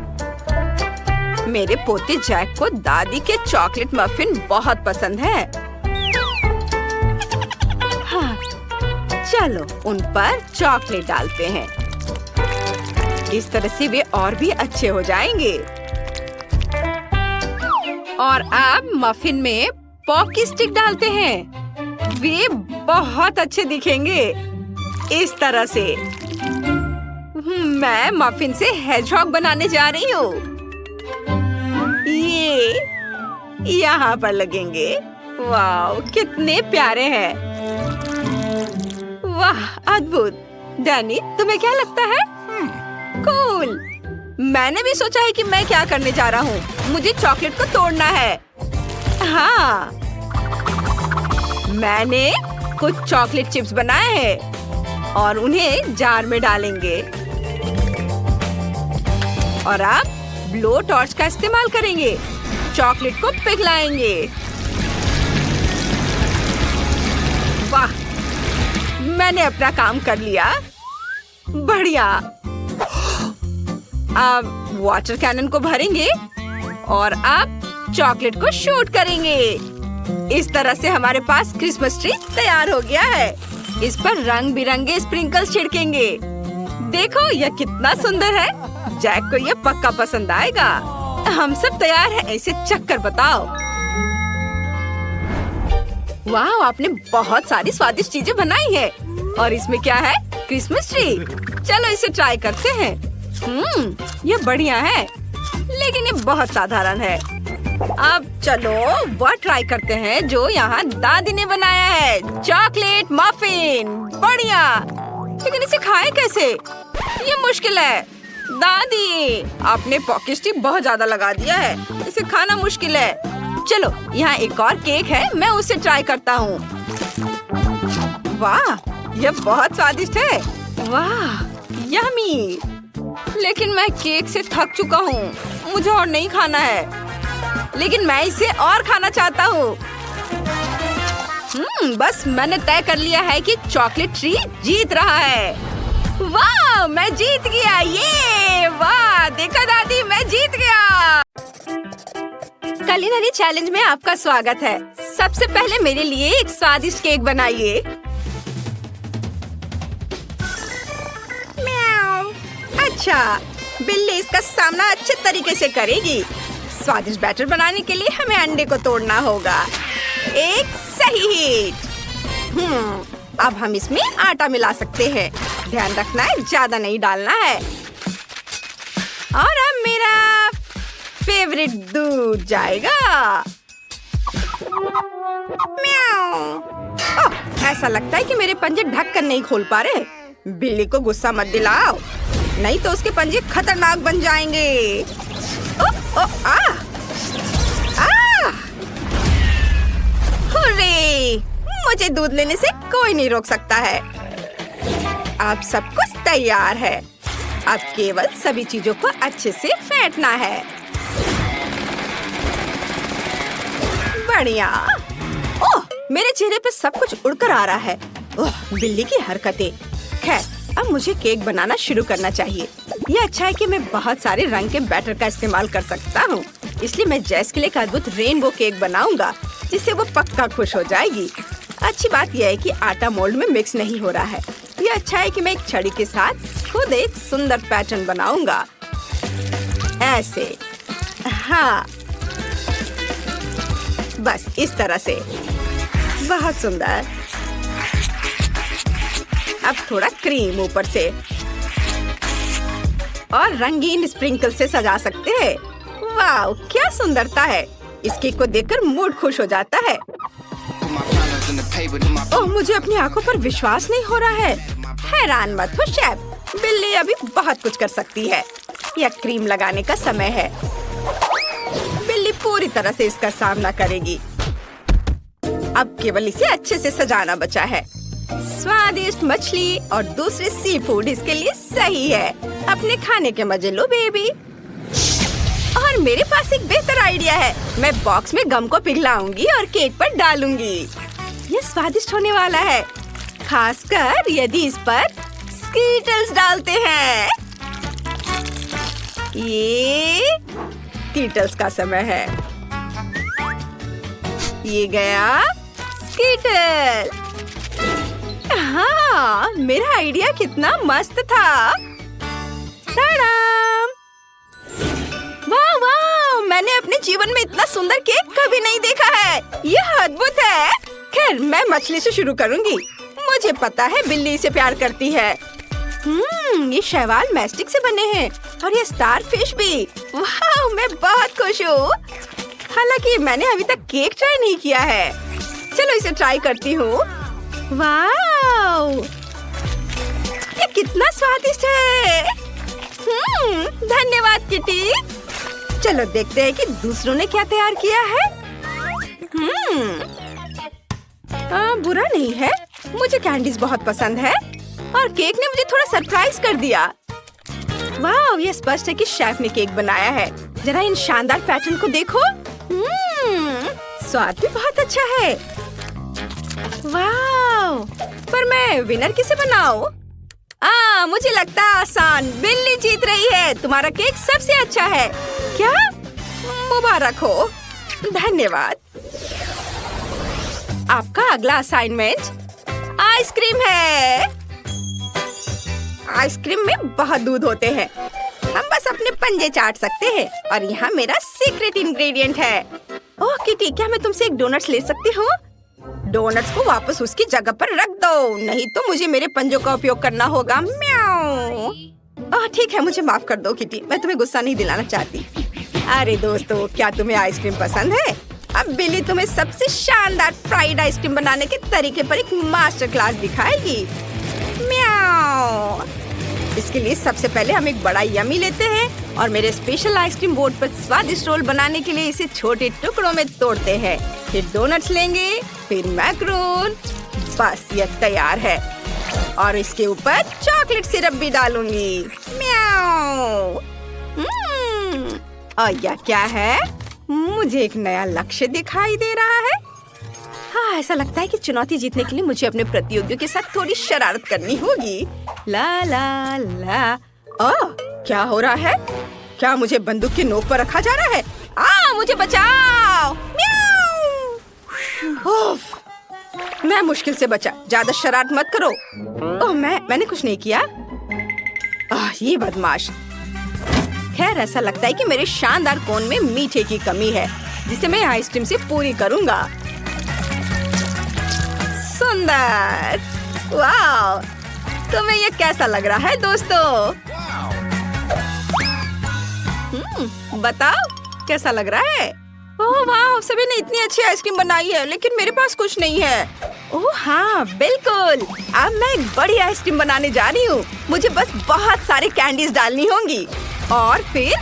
मेरे पोते जैक को दादी के चॉकलेट मफिन बहुत पसंद है। हाँ, चलो उन पर चॉकलेट डालते हैं। इस तरह से वे और भी अच्छे हो जाएंगे। और अब मफिन में पॉकी स्टिक डालते हैं। वे बहुत अच्छे दिखेंगे इस तरह से। मैं मफिन से हेजहॉग बनाने जा रही हूँ। ये यहाँ पर लगेंगे। वाह, कितने प्यारे हैं। वाह, अद्भुत। डैनी, तुम्हें क्या लगता है? कूल। मैंने भी सोचा है कि मैं क्या करने जा रहा हूँ। मुझे चॉकलेट को तोड़ना है। हाँ, मैंने कुछ चॉकलेट चिप्स बनाए हैं और उन्हें जार में डालेंगे। और अब ब्लो टॉर्च का इस्तेमाल करेंगे। चॉकलेट को पिघलाएंगे। वाह, मैंने अपना काम कर लिया। बढ़िया। अब वाटर कैनन को भरेंगे और अब चॉकलेट को शूट करेंगे। इस तरह से हमारे पास क्रिसमस ट्री तैयार हो गया है। इस पर रंग बिरंगे स्प्रिंकल्स छिड़केंगे। देखो यह कितना सुंदर है। जैक को यह पक्का पसंद आएगा। हम सब तैयार हैं। इसे चख कर बताओ। वाह, आपने बहुत सारी स्वादिष्ट चीजें बनाई है। और इसमें क्या है? Christmas tree. चलो इसे ट्राई करते हैं। ये बढ़िया है, लेकिन ये बहुत साधारण है। अब चलो वह ट्राई करते हैं जो यहाँ दादी ने बनाया है, चॉकलेट मफिन। बढ़िया, लेकिन इसे खाएं कैसे? ये मुश्किल है। दादी, आपने पॉकेट स्टिक बहुत ज्यादा लगा दिया है, इसे खाना मुश्किल है। चलो यहाँ एक और केक है, मैं उसे ट्राई करता हूँ। वाह, यह बहुत स्वादिष्ट है। वाह, यम्मी। लेकिन मैं केक से थक चुका हूँ, मुझे और नहीं खाना है। लेकिन मैं इसे और खाना चाहता हूँ। बस मैंने तय कर लिया है कि चॉकलेट ट्री जीत रहा है। वाह, मैं जीत गया। ये वाह, देखा दादी, मैं जीत गया। कुलिनरी चैलेंज में आपका स्वागत है। सबसे पहले मेरे लिए एक स्वादिष्ट केक बनाइए। म्याऊ। अच्छा, बिल्ली इसका सामना अच्छे तरीके से करेगी। स्वादिष्ट बैटर बनाने के लिए हमें अंडे को तोड़ना होगा। एक सही हिट। अब हम इसमें आटा मिला सकते हैं। ध्यान रखना है, ज्यादा नहीं डालना है। और अब मेरा फेवरेट दूध जाएगा। म्याऊ। ओह, ऐसा लगता है कि मेरे पंजे ढक्कन नहीं खोल पा रहे। बिल्ली को गुस्सा मत दिलाओ, नहीं तो उसके पंजे खतरनाक बन जाएंगे। हुर्रे! मुझे दूध लेने से कोई नहीं रोक सकता है। अब सब कुछ तैयार है। अब केवल सभी चीजों को अच्छे से फेंटना है। बढ़िया। ओह, मेरे चेहरे पे सब कुछ उड़कर आ रहा है। ओह, बिल्ली की हरकतें। खैर, अब मुझे केक बनाना शुरू करना चाहिए। ये अच्छा है कि मैं बहुत सारे रंग के बैटर का इस्तेमाल कर सकता हूँ। इसलिए मैं जैस के लिए एक अद्भुत रेनबो केक बनाऊंगा, जिससे वो पक्का खुश हो जाएगी। अच्छी बात यह है कि आटा मोल्ड में मिक्स नहीं हो रहा है। ये अच्छा है कि मैं एक छड़ी के साथ खुद एक सुंदर पैटर्न बनाऊंगा। ऐसे, हाँ, बस इस तरह से। बहुत सुंदर। अब थोड़ा क्रीम ऊपर से और रंगीन स्प्रिंकल से सजा सकते हैं। वाह, क्या सुंदरता है। इस केक को देखकर मूड खुश हो जाता है। ओह, मुझे अपनी आंखों पर विश्वास नहीं हो रहा है। हैरान मत हो शेफ, बिल्ली अभी बहुत कुछ कर सकती है। यह क्रीम लगाने का समय है। बिल्ली पूरी तरह से इसका सामना करेगी। अब केवल इसे अच्छे से सजाना बचा है। स्वादिष्ट मछली और दूसरे सी फूड इसके लिए सही है। अपने खाने के मजे लो बेबी। और मेरे पास एक बेहतर आइडिया है। मैं बॉक्स में गम को पिघलाऊंगी और केक पर डालूंगी। ये स्वादिष्ट होने वाला है, खासकर यदि इस पर स्कीटल्स डालते हैं। ये स्कीटल्स का समय है। ये गया स्कीटल। हाँ, मेरा आइडिया कितना मस्त था। टाडाम! वाह वाह, मैंने अपने जीवन में इतना सुंदर केक कभी नहीं देखा है। यह अद्भुत है। खैर, मैं मछली से शुरू करूंगी। मुझे पता है बिल्ली इसे प्यार करती है। ये शैवाल मैस्टिक से बने हैं और ये स्टार फिश भी। वाह, मैं बहुत खुश हूँ। हालांकि मैंने अभी तक केक ट्राई नहीं किया है। चलो इसे ट्राई करती हूँ। वाह, ये कितना स्वादिष्ट है। धन्यवाद किटी। चलो देखते हैं कि दूसरों ने क्या तैयार किया है। बुरा नहीं है, मुझे कैंडीज बहुत पसंद है और केक ने मुझे थोड़ा सरप्राइज कर दिया। वाह, ये स्पष्ट है कि शेफ ने केक बनाया है। जरा इन शानदार पैटर्न को देखो। स्वाद भी बहुत अच्छा है। वाह, पर मैं विनर किसे बनाऊं? मुझे लगता है आसान। बिल्ली जीत रही है। तुम्हारा केक सबसे अच्छा है। क्या? मुबारक हो। धन्यवाद। आपका अगला असाइनमेंट आइसक्रीम है। आइसक्रीम में बहुत दूध होते हैं। हम बस अपने पंजे चाट सकते हैं और यहाँ मेरा सीक्रेट इंग्रेडिएंट है। ओह किटी, क्या मैं तुमसे एक डोनट्स ले सकती हूँ? डोनट्स को वापस उसकी जगह पर रख दो, नहीं तो मुझे मेरे पंजों का उपयोग करना होगा। म्याऊ। ठीक है, मुझे माफ कर दो किटी, मैं तुम्हें गुस्सा नहीं दिलाना चाहती। अरे दोस्तों, क्या तुम्हें आइसक्रीम पसंद है? अब बिली तुम्हें सबसे शानदार फ्राइड आइसक्रीम बनाने के तरीके पर एक मास्टर क्लास दिखाएगी। म्याऊ। इसके लिए सबसे पहले हम एक बड़ा यम्मी लेते हैं और मेरे स्पेशल आइसक्रीम बोर्ड पर स्वादिष्ट रोल बनाने के लिए इसे छोटे टुकड़ों में तोड़ते हैं। फिर डोनट्स लेंगे, फिर मैक्रोन। बस ये तैयार है और इसके ऊपर चॉकलेट सिरप भी डालूंगी। म्याऊ। और यह क्या है? मुझे एक नया लक्ष्य दिखाई दे रहा है। हाँ, ऐसा लगता है कि चुनौती जीतने के लिए मुझे अपने प्रतियोगियों के साथ थोड़ी शरारत करनी होगी। ला ला ला। क्या हो रहा है? क्या मुझे बंदूक की नोक पर रखा जा रहा है? मुझे बचाओ। उफ, मैं मुश्किल से बचा। ज्यादा शरारत मत करो। मैंने कुछ नहीं किया। ये बदमाश। खैर, ऐसा लगता है कि मेरे शानदार कोन में मीठे की कमी है, जिसे मैं आइसक्रीम से पूरी करूंगा। सुंदर। वाह, तुम्हें ये कैसा लग रहा है दोस्तों? बताओ कैसा लग रहा है? ओह वाह, सभी ने इतनी अच्छी आइसक्रीम बनाई है, लेकिन मेरे पास कुछ नहीं है। ओह हाँ, बिल्कुल। अब मैं एक बड़ी आइसक्रीम बनाने जा रही हूँ। मुझे बस बहुत सारे कैंडीज डालनी होंगी और फिर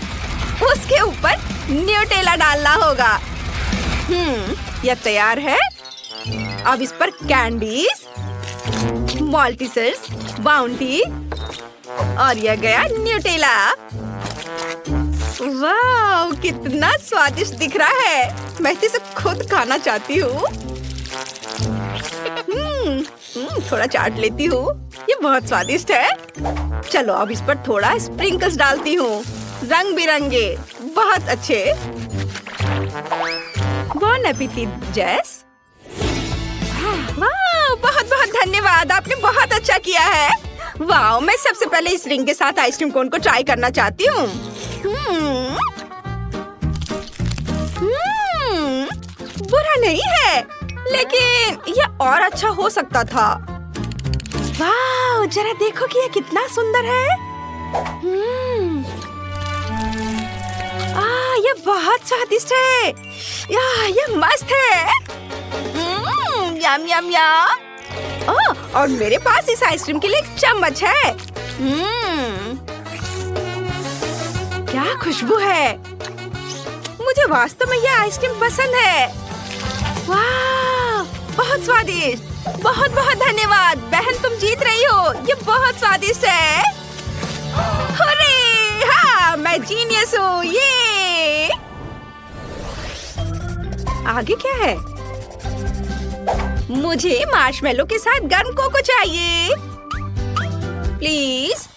उसके ऊपर न्यूटेला डालना होगा। यह तैयार है। अब इस पर कैंडीज, माल्टेसर्स, बाउंटी और यह गया न्यूटेला। वाह, कितना स्वादिष्ट दिख रहा है। मैं इसे खुद खाना चाहती हूँ। थोड़ा चाट लेती हूँ। ये बहुत स्वादिष्ट है। चलो अब इस पर थोड़ा स्प्रिंकल्स डालती हूँ, रंग बिरंगे, बहुत अच्छे। बॉन एपेटिट जेस। वाह, बहुत बहुत धन्यवाद, आपने बहुत अच्छा किया है। वाह, मैं सबसे पहले इस रिंग के साथ आइसक्रीम कोन को ट्राई करना चाहती हूँ। बुरा नहीं है, लेकिन यह और अच्छा हो सकता था। वाह, जरा देखो कि यह कितना सुंदर है। यह बहुत स्वादिष्ट है। यह मस्त है। यम यम यम। और मेरे पास इस आइसक्रीम के लिए एक चम्मच है। क्या खुशबू है। मुझे वास्तव में यह आइसक्रीम पसंद है। वाह, बहुत स्वादिष्ट। बहुत बहुत धन्यवाद बहन, तुम जीत रही हो। ये बहुत स्वादिष्ट है। हुर्रे! हाँ, मैं जीनियस हूँ। ये आगे क्या है? मुझे मार्शमेलो के साथ गर्म कोको चाहिए, प्लीज।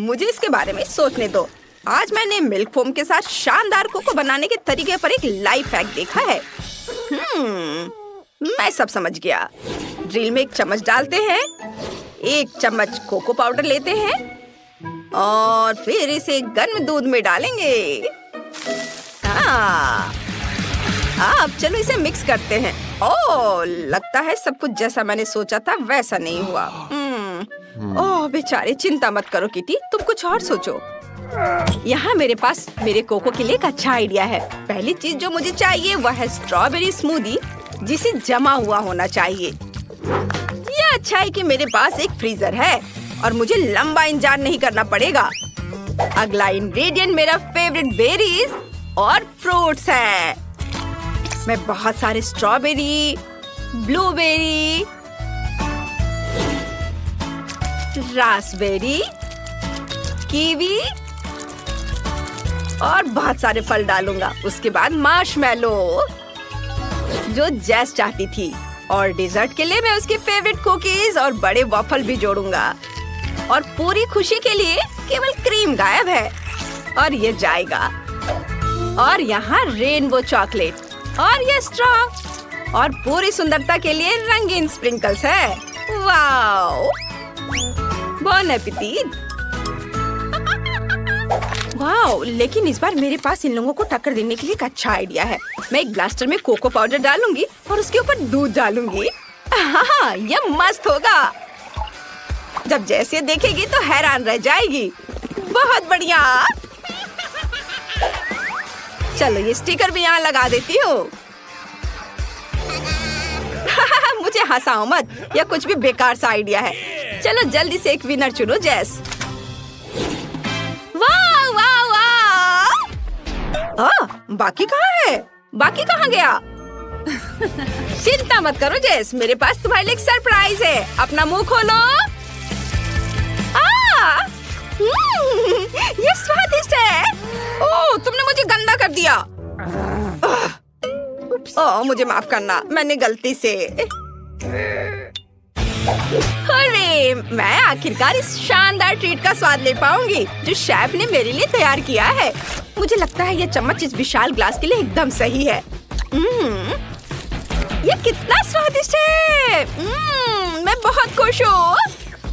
मुझे इसके बारे में सोचने दो। आज मैंने मिल्क फोम के साथ शानदार कोको बनाने के तरीके पर एक लाइफ हैक देखा है। मैं सब समझ गया। ड्रिल में एक चम्मच डालते हैं, एक चम्मच कोको पाउडर लेते हैं और फिर इसे गर्म दूध में डालेंगे। अब चलो इसे मिक्स करते हैं। ओह, लगता है सब कुछ जैसा मैंने सोचा था वैसा नहीं हुआ। ओह बेचारे, चिंता मत करो किटी, तुम कुछ और सोचो। यहाँ मेरे पास मेरे कोको के लिए एक अच्छा आइडिया है। पहली चीज जो मुझे चाहिए वह है स्ट्रॉबेरी स्मूदी, जिसे जमा हुआ होना चाहिए। यह अच्छा है कि मेरे पास एक फ्रीजर है और मुझे लंबा इंतजार नहीं करना पड़ेगा। अगला इंग्रेडिएंट मेरा फेवरेट बेरीज और फ्रूट्स है। मैं बहुत सारे स्ट्रॉबेरी, ब्लूबेरी, रास्पबेरी, कीवी और बहुत सारे फल डालूंगा। उसके बाद मार्शमेलो, जो जेस चाहती थी, और डेजर्ट के लिए मैं उसकी फेवरेट कुकीज और बड़े वॉफल भी जोड़ूंगा। और पूरी खुशी के लिए केवल क्रीम गायब है और ये जाएगा। और यहाँ रेनबो चॉकलेट और ये स्ट्रॉ और पूरी सुंदरता के लिए रंगीन स्प्रिंकल्स है। वाओ, बॉन एपेटिट। वाह, लेकिन इस बार मेरे पास इन लोगों को टक्कर देने के लिए एक अच्छा आइडिया है। मैं एक ब्लास्टर में कोको पाउडर डालूंगी और उसके ऊपर दूध डालूंगी। हाँ, यह मस्त होगा। जब जैसे देखेगी तो हैरान रह जाएगी। बहुत बढ़िया। चलो ये स्टिकर भी यहाँ लगा देती हूँ। मुझे हंसाओ मत, यह कुछ भी बेकार सा आइडिया है। चलो जल्दी से एक विनर चुनो जेस। वाह वाह वाह। बाकी कहाँ है? बाकी कहाँ गया? चिंता मत करो जेस, मेरे पास तुम्हारे लिए एक सरप्राइज है। अपना मुंह खोलो। ये स्वादिष्ट है। ओह, तुमने मुझे गंदा कर दिया। ओह, मुझे माफ करना, मैंने गलती से। अरे, मैं आखिरकार इस शानदार ट्रीट का स्वाद ले पाऊंगी जो शेफ ने मेरे लिए तैयार किया है। मुझे लगता है यह चम्मच इस विशाल ग्लास के लिए एकदम सही है। यह कितना स्वादिष्ट है। मैं बहुत खुश हूँ।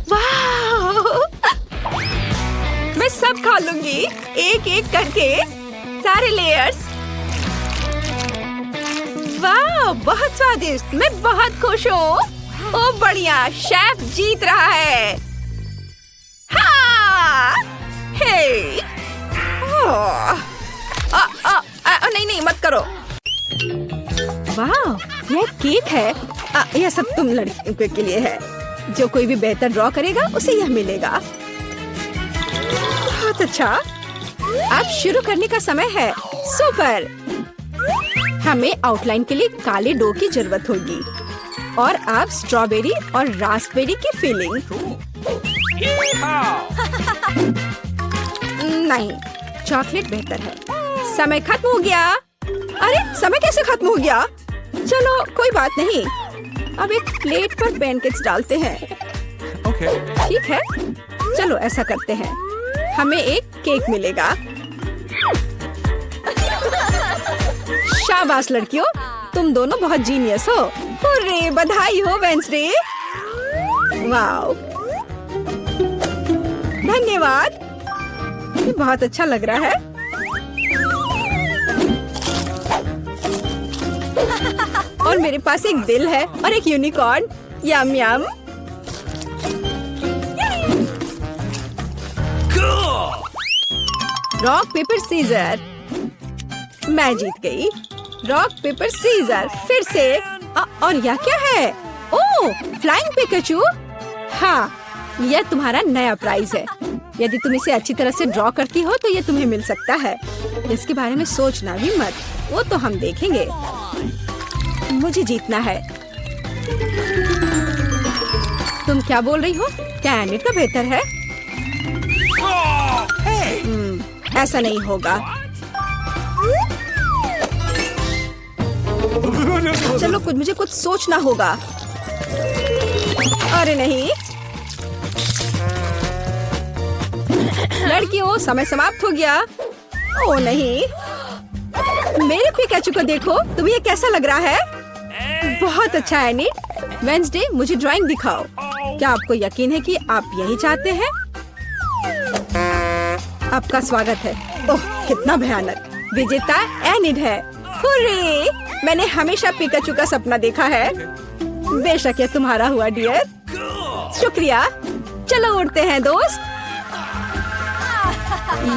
वाह, मैं सब खा लूंगी एक एक करके, सारे लेयर्स। वाह, बहुत स्वादिष्ट। मैं बहुत खुश हूँ। ओ बढ़िया, शेफ जीत रहा है। हाँ, हे। नहीं, मत करो। वाह, यह केक है। यह सब तुम लड़कियों के लिए है। जो कोई भी बेहतर ड्रॉ करेगा उसे यह मिलेगा। बहुत अच्छा। अब शुरू करने का समय है। सुपर। हमें आउटलाइन के लिए काले डो की जरूरत होगी और अब स्ट्रॉबेरी और रास्पबेरी की फिलिंग। नहीं, चॉकलेट बेहतर है। समय खत्म हो गया। अरे, समय कैसे खत्म हो गया? चलो कोई बात नहीं। अब एक प्लेट पर पैनकेक्स डालते हैं। ठीक है, चलो ऐसा करते हैं। हमें एक केक मिलेगा। शाबाश लड़कियों, तुम दोनों बहुत जीनियस हो। हुर्रे, बधाई हो वेंसडे। वाओ, धन्यवाद। ये बहुत अच्छा लग रहा है। और मेरे पास एक दिल है और एक unicorn. Yum yum. Rock paper scissor. मैं जीत गई। Rock paper scissor. फिर से। और यह क्या है? Oh, flying Pikachu. हाँ, यह तुम्हारा नया प्राइज है। यदि तुम इसे अच्छी तरह से ड्रॉ करती हो तो यह तुम्हें मिल सकता है। इसके बारे में सोचना भी मत, वो तो हम देखेंगे। मुझे जीतना है। तुम क्या बोल रही हो? क्या एनिट का बेहतर है? ऐसा नहीं होगा। चलो मुझे कुछ सोचना होगा। अरे नहीं, लड़कियों, समय समाप्त हो गया। ओ नहीं, मेरे पिकाचू को देखो। तुम्हें ये कैसा लग रहा है? बहुत अच्छा है एनिट। वेंसडे, मुझे ड्राइंग दिखाओ। क्या आपको यकीन है कि आप यही चाहते हैं? आपका स्वागत है। ओह, कितना भयानक। विजेता एनिट है। हुर्रे, मैंने हमेशा पिकाचू का सपना देखा है। बेशक यह तुम्हारा हुआ डियर। शुक्रिया। चलो उड़ते हैं दोस्त।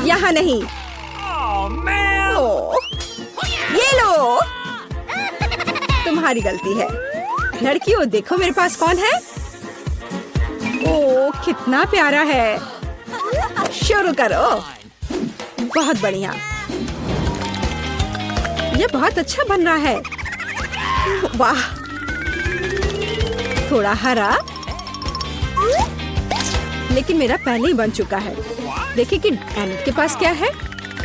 यहाँ नहीं। ओह, ये लो। तुम्हारी गलती है। लड़कियों, देखो मेरे पास कौन है। ओह, कितना प्यारा है। शुरू करो। बहुत बढ़िया। ये बहुत अच्छा बन रहा है। वाह, थोड़ा हरा, लेकिन मेरा पहले ही बन चुका है। देखिए कि एनिट के पास क्या है।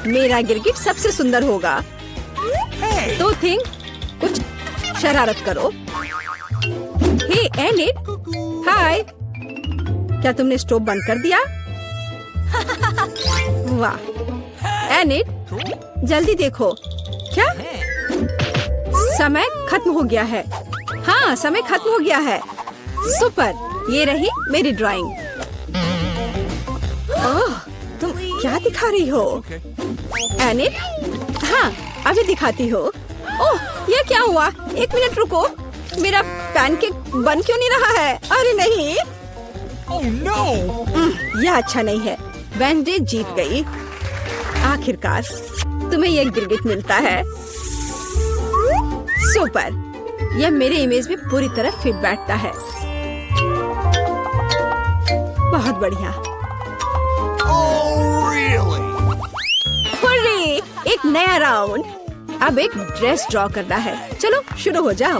मेरा गिरगिट सबसे सुंदर होगा। तो थिंक, कुछ शरारत करो। हे एनिट, हाय। क्या तुमने स्टोव बंद कर दिया? वाह एनिट, जल्दी देखो। क्या? समय खत्म हो गया है। हाँ, समय खत्म हो गया है। सुपर, ये रही मेरी ड्राइंग। ओह, तुम क्या दिखा रही हो? एनिट, हाँ अभी दिखाती हो। ओह, ये क्या हुआ? 1 मिनट रुको, मेरा पैनकेक बन क्यों नहीं रहा है? अरे नहीं। Oh no! यह अच्छा नहीं है। वेंसडे जीत गई। आखिरकार तुम्हें ये गिरगिट मिलता है। सुपर, यह मेरे इमेज में पूरी तरह फिट बैठता है। बहुत बढ़िया। Oh really? हुर्रे! एक नया राउंड। अब एक ड्रेस ड्रॉ करना है। चलो शुरू हो जाओ।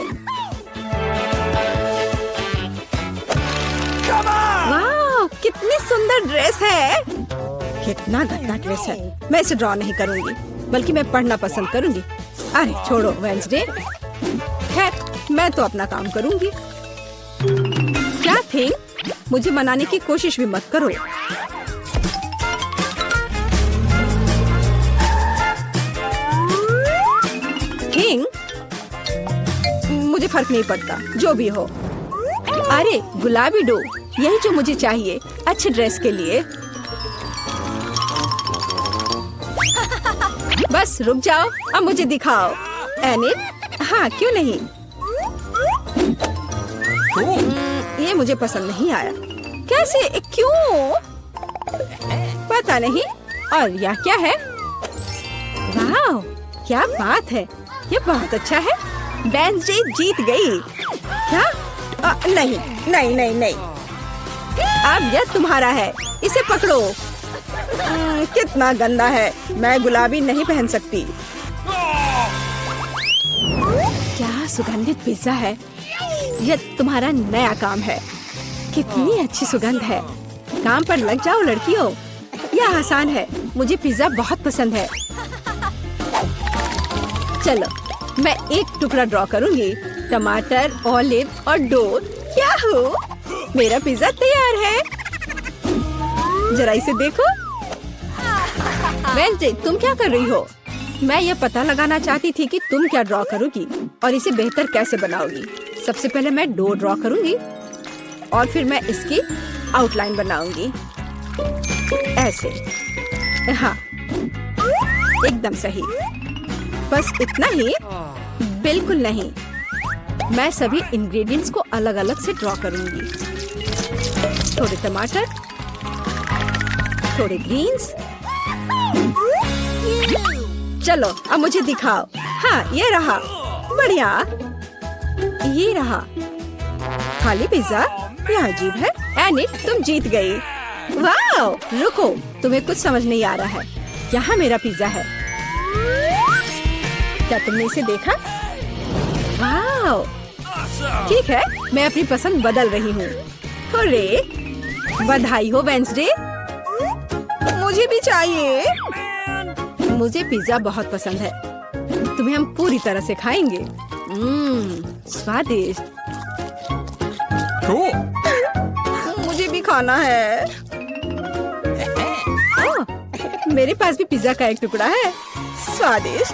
Come on! वाह, कितनी सुंदर ड्रेस है। कितना गंदा ड्रेस है। मैं इसे ड्रॉ नहीं करूंगी, बल्कि मैं पढ़ना पसंद करूंगी। अरे छोड़ो वेंसडे। खैर, मैं तो अपना काम करूंगी। क्या थिंग? मुझे मनाने की कोशिश भी मत करो। थिंग, मुझे फर्क नहीं पड़ता, जो भी हो। अरे गुलाबी डो, यही जो मुझे चाहिए अच्छे ड्रेस के लिए। बस रुक जाओ, अब मुझे दिखाओ। एनिट, हाँ क्यों नहीं। ये मुझे पसंद नहीं आया। कैसे? क्यों? पता नहीं। और यह क्या है? वाह, क्या बात है। ये बहुत अच्छा है। वेंसडे जीत गई। क्या? नहीं नहीं नहीं नहीं। अब यह तुम्हारा है, इसे पकड़ो। कितना गंदा है। मैं गुलाबी नहीं पहन सकती। क्या सुगंधित पिज्जा है। यह तुम्हारा नया काम है। कितनी अच्छी सुगंध है। काम पर लग जाओ लड़कियों। यह आसान है। मुझे पिज्जा बहुत पसंद है। चलो, मैं एक टुकड़ा ड्रॉ करूंगी। टमाटर, ऑलिव और डो। क्या हो? मेरा पिज्जा तैयार है। जरा इसे देखो। वेंसडे, तुम क्या कर रही हो? मैं यह पता लगाना चाहती थी कि तुम क्या ड्रॉ करोगी और इसे बेहतर कैसे बनाओगी। सबसे पहले मैं डो ड्रॉ करूंगी और फिर मैं इसकी आउटलाइन बनाऊंगी। ऐसे। हाँ, एकदम सही। बस इतना ही? बिल्कुल नहीं। मैं सभी इंग्रेडिएंट्स को अलग अलग से ड्रॉ करूंगी। थोड़े टमाटर, थोड़े ग्रीन्स। चलो अब मुझे दिखाओ। हाँ, ये रहा। बढ़िया। ये रहा खाली पिज्जा। यह अजीब है। एनिट, तुम जीत गई। वाह, रुको, तुम्हें कुछ समझ नहीं आ रहा है। यहाँ मेरा पिज्जा है। क्या तुमने इसे देखा? वाह, ठीक है, मैं अपनी पसंद बदल रही हूँ। हुर्रे! बधाई हो वेंसडे। मुझे भी चाहिए। मुझे पिज्जा बहुत पसंद है। तुम्हें हम पूरी तरह से खाएंगे। स्वादिष्ट। Cool. मुझे भी खाना है। ओह, मेरे पास भी पिज्जा का एक टुकड़ा है। स्वादिष्ट।